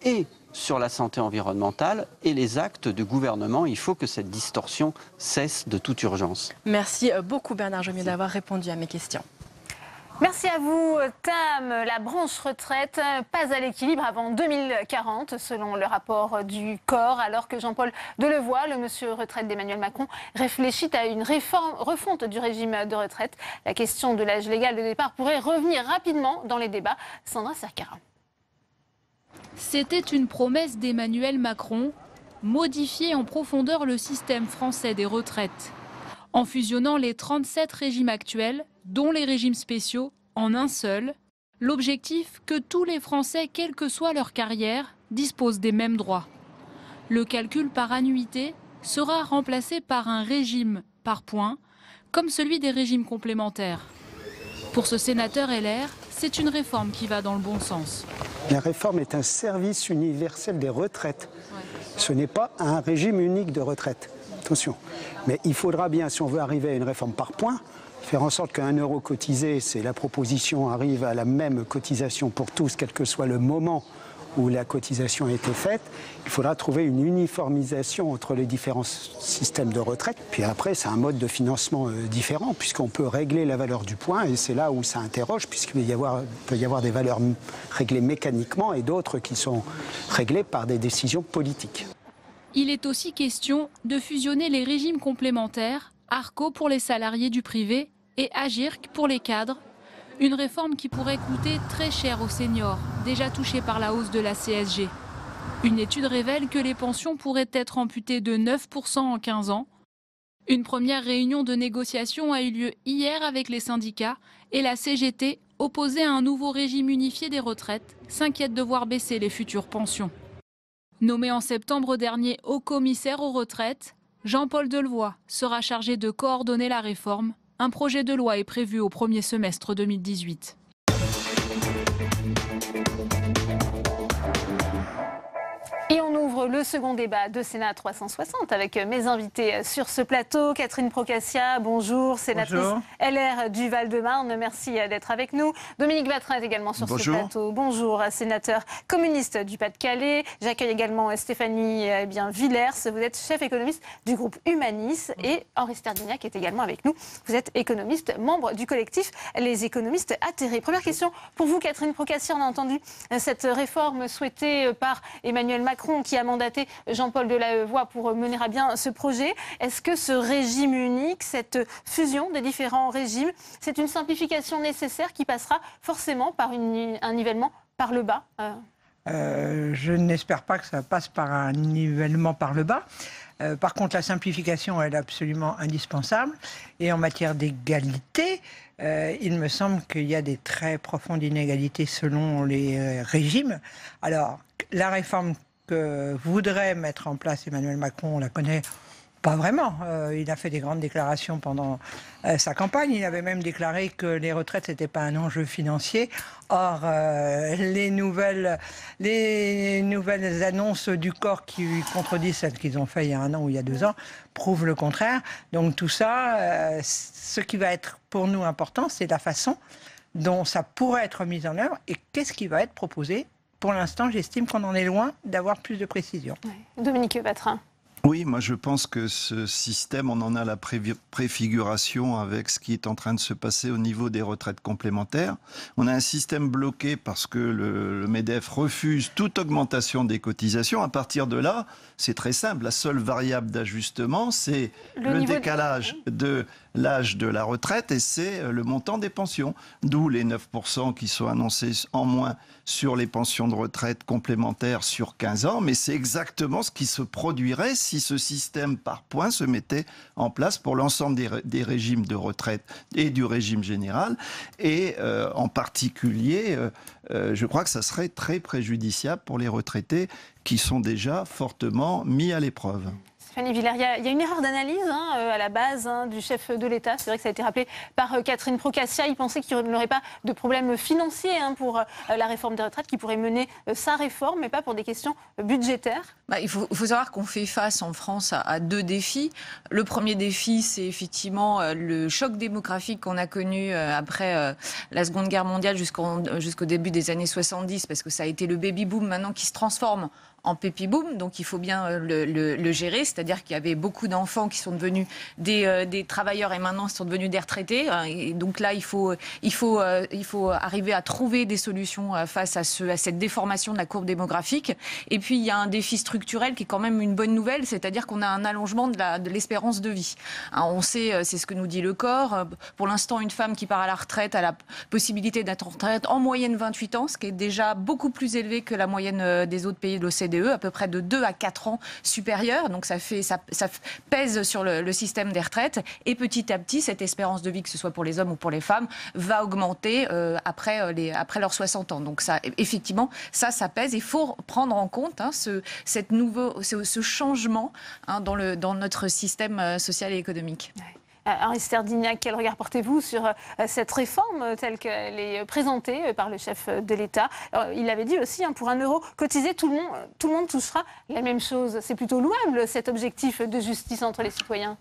et sur la santé environnementale et les actes du gouvernement. Il faut que cette distorsion cesse de toute urgence.
Merci beaucoup Bernard Jomier d'avoir répondu à mes questions.
Merci à vous, Tam. La branche retraite, pas à l'équilibre avant 2040, selon le rapport du COR, alors que Jean-Paul Delevoye, le monsieur retraite d'Emmanuel Macron, réfléchit à une refonte du régime de retraite. La question de l'âge légal de départ pourrait revenir rapidement dans les débats. Sandra Sercara.
C'était une promesse d'Emmanuel Macron, modifier en profondeur le système français des retraites, en fusionnant les 37 régimes actuels, dont les régimes spéciaux, en un seul. L'objectif, que tous les Français, quelle que soit leur carrière, disposent des mêmes droits. Le calcul par annuité sera remplacé par un régime par points, comme celui des régimes complémentaires. Pour ce sénateur LR, c'est une réforme qui va dans le bon sens.
La réforme est un service universel des retraites. Ce n'est pas un régime unique de retraite. Attention. Mais il faudra bien, si on veut arriver à une réforme par points, faire en sorte qu'un euro cotisé, c'est la proposition, arrive à la même cotisation pour tous, quel que soit le moment où la cotisation a été faite. Il faudra trouver une uniformisation entre les différents systèmes de retraite. Puis après, c'est un mode de financement différent, puisqu'on peut régler la valeur du point, et c'est là où ça interroge, puisqu'il peut y avoir des valeurs réglées mécaniquement et d'autres qui sont réglées par des décisions politiques.
Il est aussi question de fusionner les régimes complémentaires, ARCO pour les salariés du privé et AGIRC pour les cadres. Une réforme qui pourrait coûter très cher aux seniors, déjà touchés par la hausse de la CSG. Une étude révèle que les pensions pourraient être amputées de 9% en 15 ans. Une première réunion de négociation a eu lieu hier avec les syndicats et la CGT, opposée à un nouveau régime unifié des retraites, s'inquiète de voir baisser les futures pensions. Nommé en septembre dernier haut commissaire aux retraites, Jean-Paul Delevoye sera chargé de coordonner la réforme. Un projet de loi est prévu au premier semestre 2018.
Et on ouvre le second débat de Sénat 360 avec mes invités sur ce plateau. Catherine Procaccia, bonjour, sénatrice LR du Val-de-Marne. Merci d'être avec nous. Dominique Vatrin est également sur ce plateau. Bonjour, sénateur communiste du Pas-de-Calais. J'accueille également Stéphanie Villers. Vous êtes chef économiste du groupe Humanis. Et Henri Sterdignac est également avec nous. Vous êtes économiste, membre du collectif Les économistes atterrés. Première question pour vous, Catherine Procaccia. On a entendu cette réforme souhaitée par Emmanuel Macron, qui a mandaté Jean-Paul Delevoye pour mener à bien ce projet. Est-ce que ce régime unique, cette fusion des différents régimes, c'est une simplification nécessaire qui passera forcément par un nivellement par le bas?
Je n'espère pas que ça passe par un nivellement par le bas. Par contre, la simplification, elle est absolument indispensable. Et en matière d'égalité, il me semble qu'il y a des très profondes inégalités selon les régimes. Alors, la réforme que voudrait mettre en place Emmanuel Macron, on la connaît pas vraiment. Il a fait des grandes déclarations pendant sa campagne. Il avait même déclaré que les retraites, c'était pas un enjeu financier. Or, les nouvelles annonces du corps qui contredisent celles qu'ils ont fait il y a 1 an ou il y a 2 ans prouvent le contraire. Donc tout ça, ce qui va être pour nous important, c'est la façon dont ça pourrait être mis en œuvre et qu'est-ce qui va être proposé. Pour l'instant, j'estime qu'on en est loin d'avoir plus de précision.
Dominique Vatrin.
Oui, moi je pense que ce système, on en a la préfiguration avec ce qui est en train de se passer au niveau des retraites complémentaires. On a un système bloqué parce que le MEDEF refuse toute augmentation des cotisations. À partir de là, c'est très simple. La seule variable d'ajustement, c'est le décalage de l'âge de la retraite et c'est le montant des pensions. D'où les 9% qui sont annoncés en moins sur les pensions de retraite complémentaires sur 15 ans. Mais c'est exactement ce qui se produirait si ce système par points se mettait en place pour l'ensemble des régimes de retraite et du régime général. Et en particulier, je crois que ça serait très préjudiciable pour les retraités qui sont déjà fortement mis à l'épreuve.
Stéphanie Villers, il y a une erreur d'analyse à la base du chef de l'État. C'est vrai que ça a été rappelé par Catherine Procaccia. Il pensait qu'il n'aurait pas de problème financier pour la réforme des retraites, qu'il pourrait mener sa réforme, mais pas pour des questions budgétaires.
Il faut savoir qu'on fait face en France à deux défis. Le premier défi, c'est effectivement le choc démographique qu'on a connu après la Seconde Guerre mondiale jusqu'au début des années 70, parce que ça a été le baby-boom maintenant qui se transforme en pépi-boom, donc il faut bien le gérer, c'est-à-dire qu'il y avait beaucoup d'enfants qui sont devenus des travailleurs et maintenant sont devenus des retraités, et donc là il faut arriver à trouver des solutions face à cette déformation de la courbe démographique. Et puis il y a un défi structurel qui est quand même une bonne nouvelle, c'est-à-dire qu'on a un allongement de l'espérance de vie. On sait, c'est ce que nous dit le corps, pour l'instant une femme qui part à la retraite a la possibilité d'être en retraite en moyenne 28 ans, ce qui est déjà beaucoup plus élevé que la moyenne des autres pays de l'OCDE, à peu près de 2 à 4 ans supérieurs. Donc ça pèse sur le système des retraites. Et petit à petit, cette espérance de vie, que ce soit pour les hommes ou pour les femmes, va augmenter après leurs 60 ans. Donc ça, effectivement, ça pèse. Il faut prendre en compte ce changement dans notre système social et économique.
Ouais. Henri Sterdyniak, quel regard portez-vous sur cette réforme telle qu'elle est présentée par le chef de l'État? Il avait dit aussi, pour 1 euro cotisé, tout le monde touchera la même chose. C'est plutôt louable, cet objectif de justice entre les citoyens.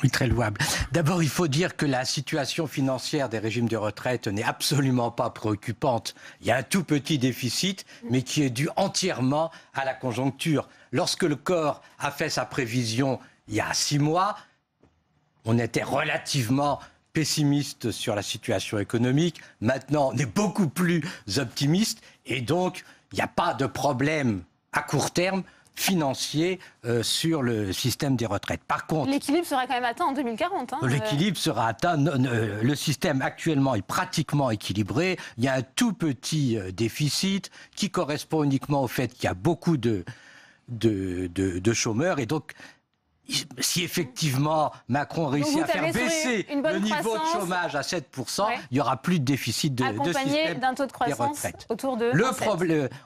Oui, très louable. D'abord, il faut dire que la situation financière des régimes de retraite n'est absolument pas préoccupante. Il y a un tout petit déficit, mais qui est dû entièrement à la conjoncture. Lorsque le corps a fait sa prévision il y a 6 mois, on était relativement pessimiste sur la situation économique. Maintenant, on est beaucoup plus optimiste. Et donc, il n'y a pas de problème à court terme financier sur le système des retraites. Par contre,
l'équilibre sera quand même atteint en 2040.
L'équilibre sera atteint. Le système actuellement est pratiquement équilibré. Il y a un tout petit déficit qui correspond uniquement au fait qu'il y a beaucoup de chômeurs. Et donc, si effectivement Macron réussit à faire baisser le niveau de chômage à 7%, il n'y aura plus de déficit de système
accompagné d'un taux de croissance autour de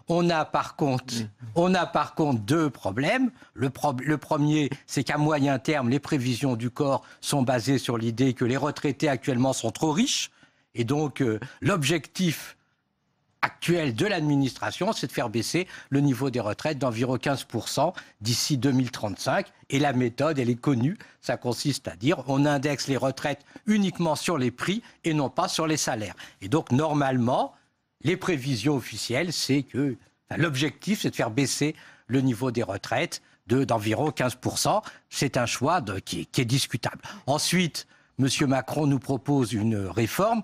on a par contre 2 problèmes. Le premier, c'est qu'à moyen terme, les prévisions du corps sont basées sur l'idée que les retraités actuellement sont trop riches. Et donc, l'objectif actuel de l'administration, c'est de faire baisser le niveau des retraites d'environ 15% d'ici 2035. Et la méthode, elle est connue. Ça consiste à dire on indexe les retraites uniquement sur les prix et non pas sur les salaires. Et donc, normalement, les prévisions officielles, c'est que l'objectif, c'est de faire baisser le niveau des retraites d'environ 15%. C'est un choix qui est discutable. Ensuite, M. Macron nous propose une réforme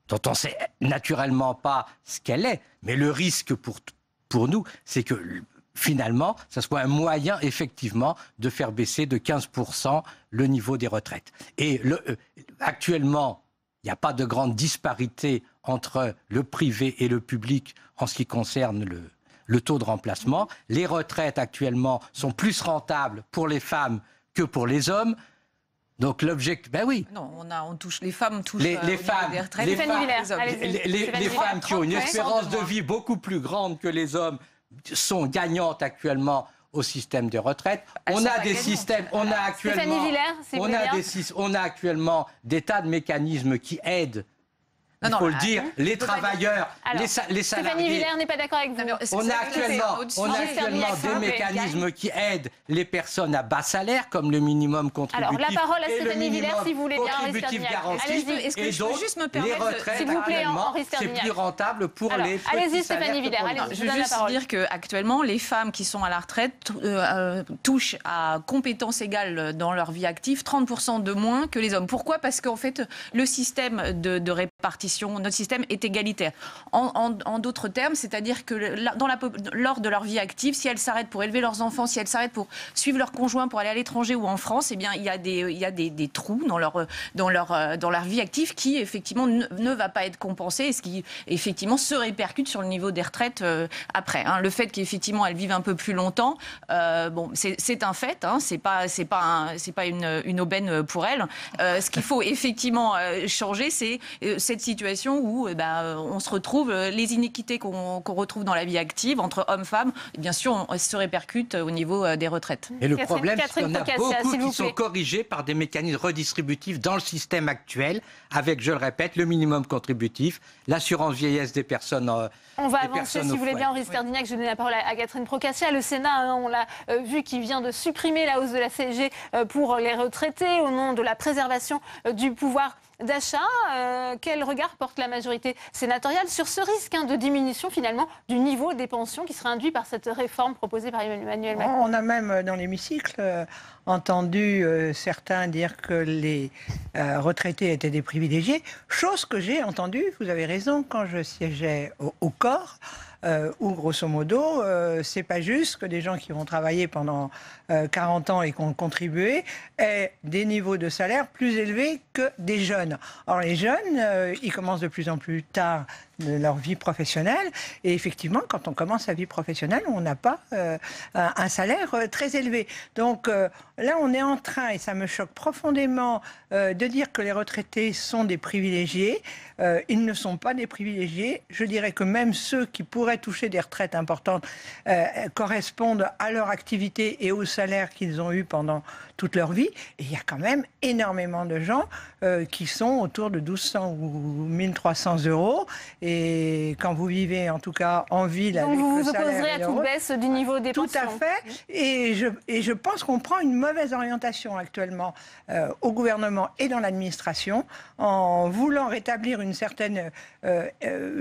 dont on ne sait naturellement pas ce qu'elle est. Mais le risque pour nous, c'est que finalement, ça soit un moyen, effectivement, de faire baisser de 15% le niveau des retraites. Et actuellement, il n'y a pas de grande disparité entre le privé et le public en ce qui concerne le taux de remplacement. Les retraites, actuellement, sont plus rentables pour les femmes que pour les hommes. Donc l'objectif, oui.
Non, les femmes touchent
les femmes,
des retraites.
Les femmes qui ont une espérance de vie beaucoup plus grande que les hommes sont gagnantes actuellement au système de retraite. On a actuellement des tas de mécanismes qui aident
Il faut le dire, les travailleurs,
Alors,
les
Stéphanie
salariés.
Villers n'est pas d'accord avec vous.
On a actuellement des mécanismes qui aident les personnes à bas salaire, comme le minimum contributif.
Alors, la parole à
et le
Stéphanie Villers,
minimum
si vous voulez bien, Henri
contributif
Sterdyniak.
garanti.
Allez-y.
Est-ce que
Et
je peux
donc,
juste me
les
permettre,
retraites,
s'il vous plaît,
actuellement,
Henri
c'est
Sterdyniak.
plus rentable pour
Alors,
les petits
allez-y,
salaires
Stéphanie
que
Villers,
pour les
allez-y.
grands.
Je veux juste dire qu'actuellement, les femmes qui sont à la retraite touchent à compétences égales dans leur vie active 30% de moins que les hommes. Pourquoi ? Parce qu'en fait, le système de répartition, notre système est égalitaire. En d'autres termes, c'est-à-dire que lors de leur vie active, si elles s'arrêtent pour élever leurs enfants, si elles s'arrêtent pour suivre leur conjoint, pour aller à l'étranger ou en France, eh bien, il y a des trous dans leur vie active qui, effectivement, ne va pas être compensé et ce qui, effectivement, se répercute sur le niveau des retraites après. Hein. Le fait qu'effectivement, elles vivent un peu plus longtemps, c'est un fait. Hein. C'est pas une aubaine pour elles. Ce qu'il faut effectivement changer, c'est cette situation où on se retrouve, les inéquités qu'on retrouve dans la vie active entre hommes-femmes, bien sûr, se répercutent au niveau des retraites.
Et le problème, c'est
Catherine
qu'on a
Procaccia,
beaucoup
s'il vous
qui sont
plaît.
corrigés par des mécanismes redistributifs dans le système actuel, avec, je le répète, le minimum contributif, l'assurance vieillesse des personnes.
On va
des
avancer,
personnes
si
au
vous voulez
foyer.
bien, Henri Sterdyniak. Je donne la parole à Catherine Procaccia. Le Sénat, hein, on l'a vu, qui vient de supprimer la hausse de la CSG pour les retraités au nom de la préservation du pouvoir d'achat. Quel regard porte la majorité sénatoriale sur ce risque de diminution, finalement, du niveau des pensions qui serait induit par cette réforme proposée par Emmanuel Macron ?
On a même, dans l'hémicycle, entendu certains dire que les retraités étaient des privilégiés, chose que j'ai entendue, vous avez raison, quand je siégeais au corps, où grosso modo, c'est pas juste que des gens qui vont travailler pendant 40 ans et qui ont contribué aient des niveaux de salaire plus élevés que des jeunes. Or, les jeunes, ils commencent de plus en plus tard de leur vie professionnelle. Et effectivement, quand on commence sa vie professionnelle, on n'a pas un salaire très élevé. Donc là, on est en train, et ça me choque profondément, de dire que les retraités sont des privilégiés. Ils ne sont pas des privilégiés. Je dirais que même ceux qui pourraient toucher des retraites importantes correspondent à leur activité et au salaire qu'ils ont eu pendant toute leur vie. Et il y a quand même énormément de gens qui sont autour de 1200 ou 1300 euros. Et quand vous vivez, en tout cas, en ville,
donc
avec
vous
le
vous
salaire
opposerez à
et
toute
l'euro,
baisse du niveau des pensions ?
tout à fait. Et je pense qu'on prend une mauvaise orientation actuellement au gouvernement et dans l'administration en voulant rétablir une certaine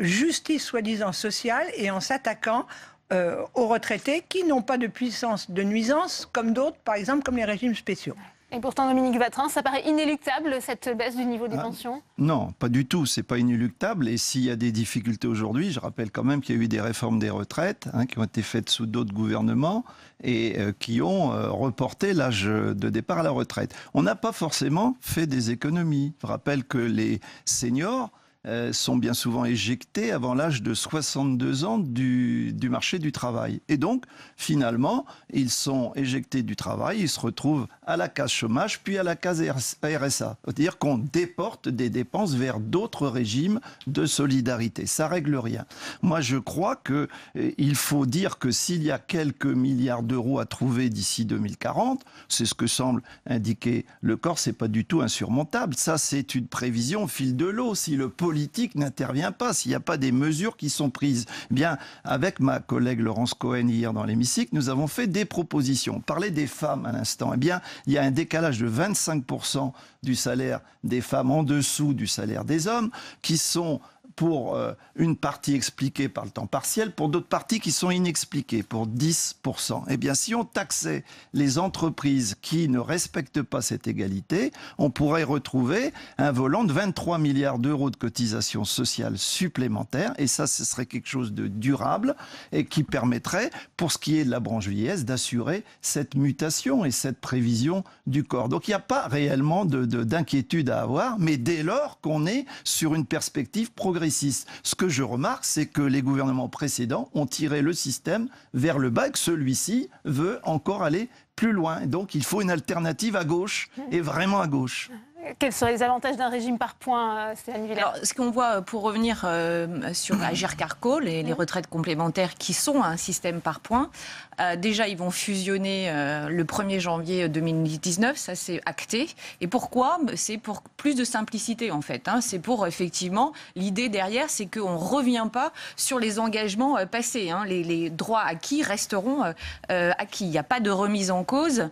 justice soi-disant sociale et en s'attaquant aux retraités qui n'ont pas de puissance de nuisance comme d'autres, par exemple comme les régimes spéciaux.
Et pourtant, Dominique Vatrin, ça paraît inéluctable, cette baisse du niveau des pensions ?
Non, pas du tout. C'est pas inéluctable. Et s'il y a des difficultés aujourd'hui, je rappelle quand même qu'il y a eu des réformes des retraites qui ont été faites sous d'autres gouvernements et qui ont reporté l'âge de départ à la retraite. On n'a pas forcément fait des économies. Je rappelle que les seniors sont bien souvent éjectés avant l'âge de 62 ans du marché du travail. Et donc, finalement, ils sont éjectés du travail, ils se retrouvent à la case chômage, puis à la case RSA. C'est-à-dire qu'on déporte des dépenses vers d'autres régimes de solidarité. Ça règle rien. Moi, je crois qu'il faut dire que s'il y a quelques milliards d'euros à trouver d'ici 2040, c'est ce que semble indiquer le corps, c'est pas du tout insurmontable. Ça, c'est une prévision au fil de l'eau. Si le politique n'intervient pas, s'il n'y a pas des mesures qui sont prises. Bien, avec ma collègue Laurence Cohen hier dans l'hémicycle, nous avons fait des propositions. On parlait des femmes à l'instant. Eh bien, il y a un décalage de 25% du salaire des femmes en dessous du salaire des hommes qui sont pour une partie expliquée par le temps partiel, pour d'autres parties qui sont inexpliquées, pour 10%. Eh bien, si on taxait les entreprises qui ne respectent pas cette égalité, on pourrait retrouver un volant de 23 milliards d'euros de cotisations sociales supplémentaires, et ça, ce serait quelque chose de durable et qui permettrait, pour ce qui est de la branche vieillesse, d'assurer cette mutation et cette prévision du corps. Donc, il n'y a pas réellement d'inquiétude à avoir, mais dès lors qu'on est sur une perspective progressive. Ce que je remarque, c'est que les gouvernements précédents ont tiré le système vers le bas et que celui-ci veut encore aller plus loin. Donc il faut une alternative à gauche, et vraiment à gauche.
Quels seraient les avantages d'un régime par points, Stéphane Villers?
Alors, ce qu'on voit, pour revenir sur Agirc-Arrco, les retraites complémentaires qui sont un système par points, déjà, ils vont fusionner le 1er janvier 2019, ça c'est acté. Et pourquoi? C'est pour plus de simplicité, en fait. C'est pour, effectivement, l'idée derrière, c'est qu'on ne revient pas sur les engagements passés. Les droits acquis resteront acquis. Il n'y a pas de remise en cause.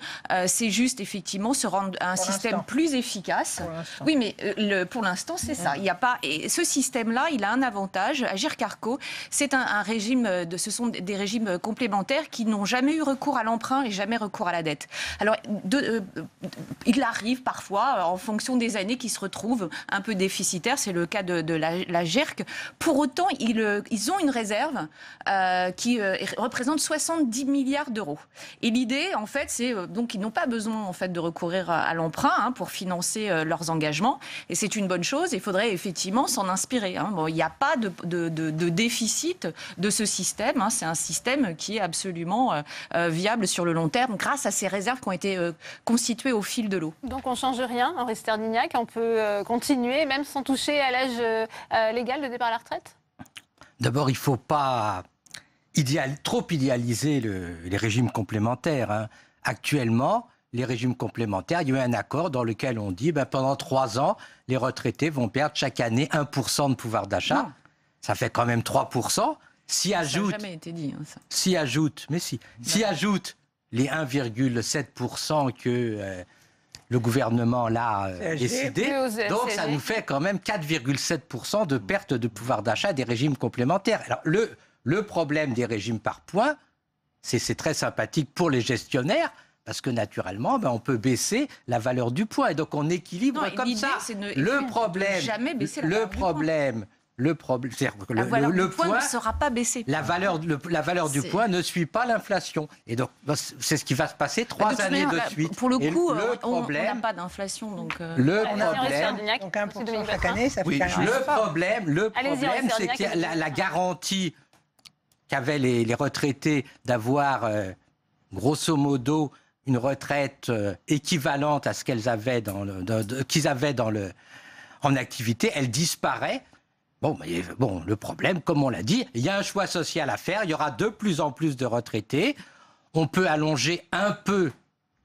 C'est juste, effectivement, se rendre à un système plus efficace. Oui, mais pour l'instant, c'est ça. Il y a pas... Et ce système-là, il a un avantage. Agirc-Arrco, c'est un régime, ce sont des régimes complémentaires qui n'ont jamais eu recours à l'emprunt et jamais recours à la dette. Alors, il arrive parfois, en fonction des années, qu'ils se retrouvent un peu déficitaires. C'est le cas de la GERC. Pour autant, ils ont une réserve qui représente 70 milliards d'euros. Et l'idée, en fait, c'est donc ils n'ont pas besoin en fait de recourir à l'emprunt pour financer leurs engagements. Et c'est une bonne chose. Il faudrait effectivement s'en inspirer. Bon, il n'y a pas de déficit de ce système. C'est un système qui est absolument viable sur le long terme grâce à ces réserves qui ont été constituées au fil de l'eau.
Donc on ne change rien, Henri Sterdyniak, on peut continuer même sans toucher à l'âge légal de départ à la retraite?
D'abord, il ne faut pas trop idéaliser les régimes complémentaires. Actuellement, les régimes complémentaires, il y a eu un accord dans lequel on dit pendant 3 ans, les retraités vont perdre chaque année 1% de pouvoir d'achat. Ça fait quand même 3%. Ça n'a
jamais été dit, ça.
S'y ajoute les 1,7% que le gouvernement l'a décidé, donc ça nous fait quand même 4,7% de perte de pouvoir d'achat des régimes complémentaires. Alors le problème des régimes par points, c'est très sympathique pour les gestionnaires, parce que naturellement, on peut baisser la valeur du point. Et donc on équilibre comme ça. Le
valeur du point ne sera pas baissée.
La valeur du point ne suit pas l'inflation. Et donc c'est ce qui va se passer 3 années de suite.
Pour le coup, on n'a pas d'inflation. Donc,
le problème, c'est que la garantie qu'avaient les retraités d'avoir grosso modo une retraite équivalente à ce qu'ils avaient en activité, elle disparaît. Bon, le problème, comme on l'a dit, il y a un choix social à faire. Il y aura de plus en plus de retraités. On peut allonger un peu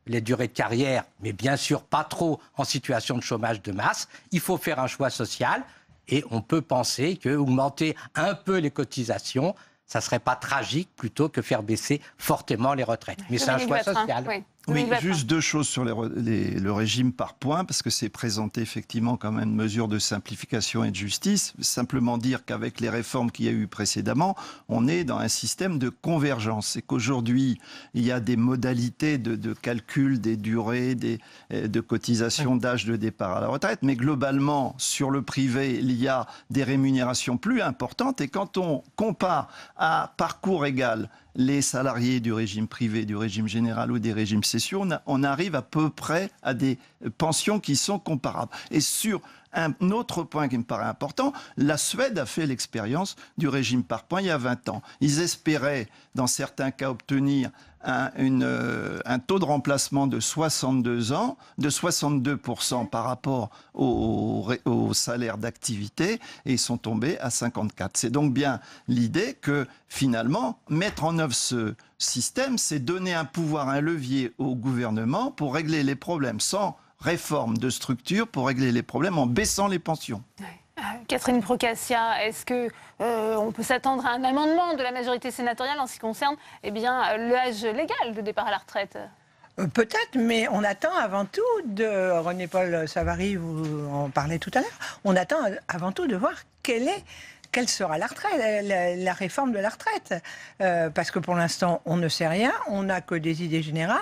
les durées de carrière, mais bien sûr pas trop en situation de chômage de masse. Il faut faire un choix social et on peut penser qu'augmenter un peu les cotisations, ça ne serait pas tragique plutôt que faire baisser fortement les retraites. Mais c'est un choix social.
Oui, juste 2 choses sur le régime par points, parce que c'est présenté effectivement comme une mesure de simplification et de justice. Simplement dire qu'avec les réformes qu'il y a eu précédemment, on est dans un système de convergence. C'est qu'aujourd'hui, il y a des modalités de calcul des durées, de cotisation d'âge de départ à la retraite, mais globalement, sur le privé, il y a des rémunérations plus importantes. Et quand on compare à parcours égal les salariés du régime privé, du régime général ou des régimes spéciaux, on arrive à peu près à des pensions qui sont comparables. Et sur un autre point qui me paraît important, la Suède a fait l'expérience du régime par points il y a 20 ans. Ils espéraient, dans certains cas, obtenir un taux de remplacement de 62% par rapport au salaire d'activité, et ils sont tombés à 54%. C'est donc bien l'idée que, finalement, mettre en œuvre ce système, c'est donner un pouvoir, un levier au gouvernement pour régler les problèmes, sans réforme de structure, pour régler les problèmes en baissant les pensions.
Catherine Procaccia, est-ce qu'on peut s'attendre à un amendement de la majorité sénatoriale en ce qui concerne l'âge légal de départ à la retraite?
Peut-être, mais on attend avant tout de... René-Paul Savary, vous en parlez tout à l'heure, on attend avant tout de voir quelle sera la retraite, la réforme de la retraite. Parce que pour l'instant, on ne sait rien, on n'a que des idées générales.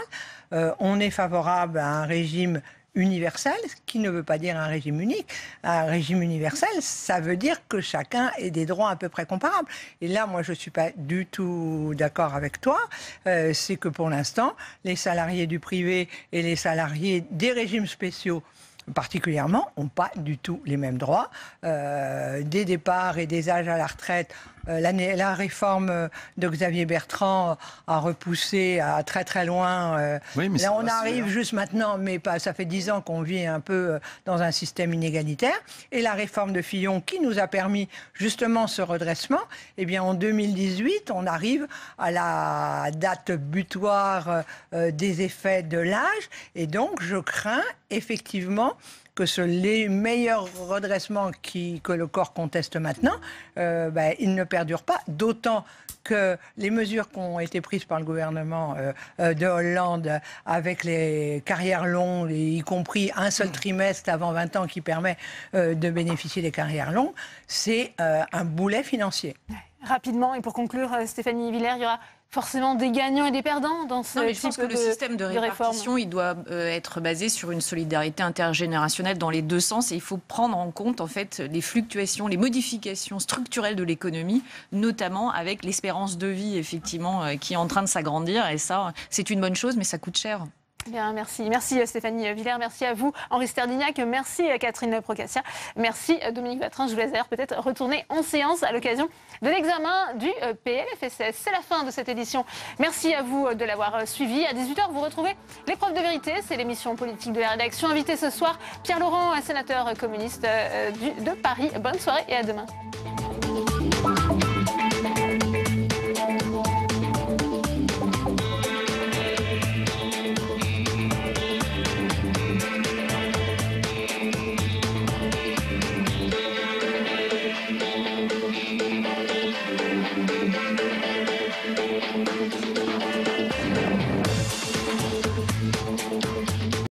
On est favorable à un régime universel, ce qui ne veut pas dire un régime unique. Un régime universel, ça veut dire que chacun ait des droits à peu près comparables. Et là, moi, je ne suis pas du tout d'accord avec toi. C'est que pour l'instant, les salariés du privé et les salariés des régimes spéciaux particulièrement, n'ont pas du tout les mêmes droits. Des départs et des âges à la retraite La réforme de Xavier Bertrand a repoussé à très très loin.
Oui, mais
là, on
pas
arrive
sûr.
juste maintenant, mais pas, ça fait 10 ans qu'on vit un peu dans un système inégalitaire. Et la réforme de Fillon qui nous a permis justement ce redressement, eh bien en 2018, on arrive à la date butoir des effets de l'âge. Et donc, je crains effectivement que les meilleurs redressements que le corps conteste maintenant, ils ne perdurent pas, d'autant que les mesures qui ont été prises par le gouvernement de Hollande avec les carrières longues, y compris un seul trimestre avant 20 ans qui permet de bénéficier des carrières longues, c'est un boulet financier.
Rapidement, et pour conclure, Stéphanie Villers, il y aura forcément des gagnants et des perdants dans ce
Je pense que le système de répartition, il doit être basé sur une solidarité intergénérationnelle dans les deux sens. Et il faut prendre en compte en fait les fluctuations, les modifications structurelles de l'économie, notamment avec l'espérance de vie effectivement qui est en train de s'agrandir. Et ça, c'est une bonne chose, mais ça coûte cher.
Bien, merci. Merci Stéphanie Villers, merci à vous Henri Sterdignac, merci Catherine Procaccia, merci Dominique Vatrin. Je vous laisse d'ailleurs peut-être retourner en séance à l'occasion de l'examen du PLFSS. C'est la fin de cette édition. Merci à vous de l'avoir suivi. À 18h, vous retrouvez l'épreuve de vérité. C'est l'émission politique de la rédaction. Invité ce soir, Pierre Laurent, sénateur communiste de Paris. Bonne soirée et à demain.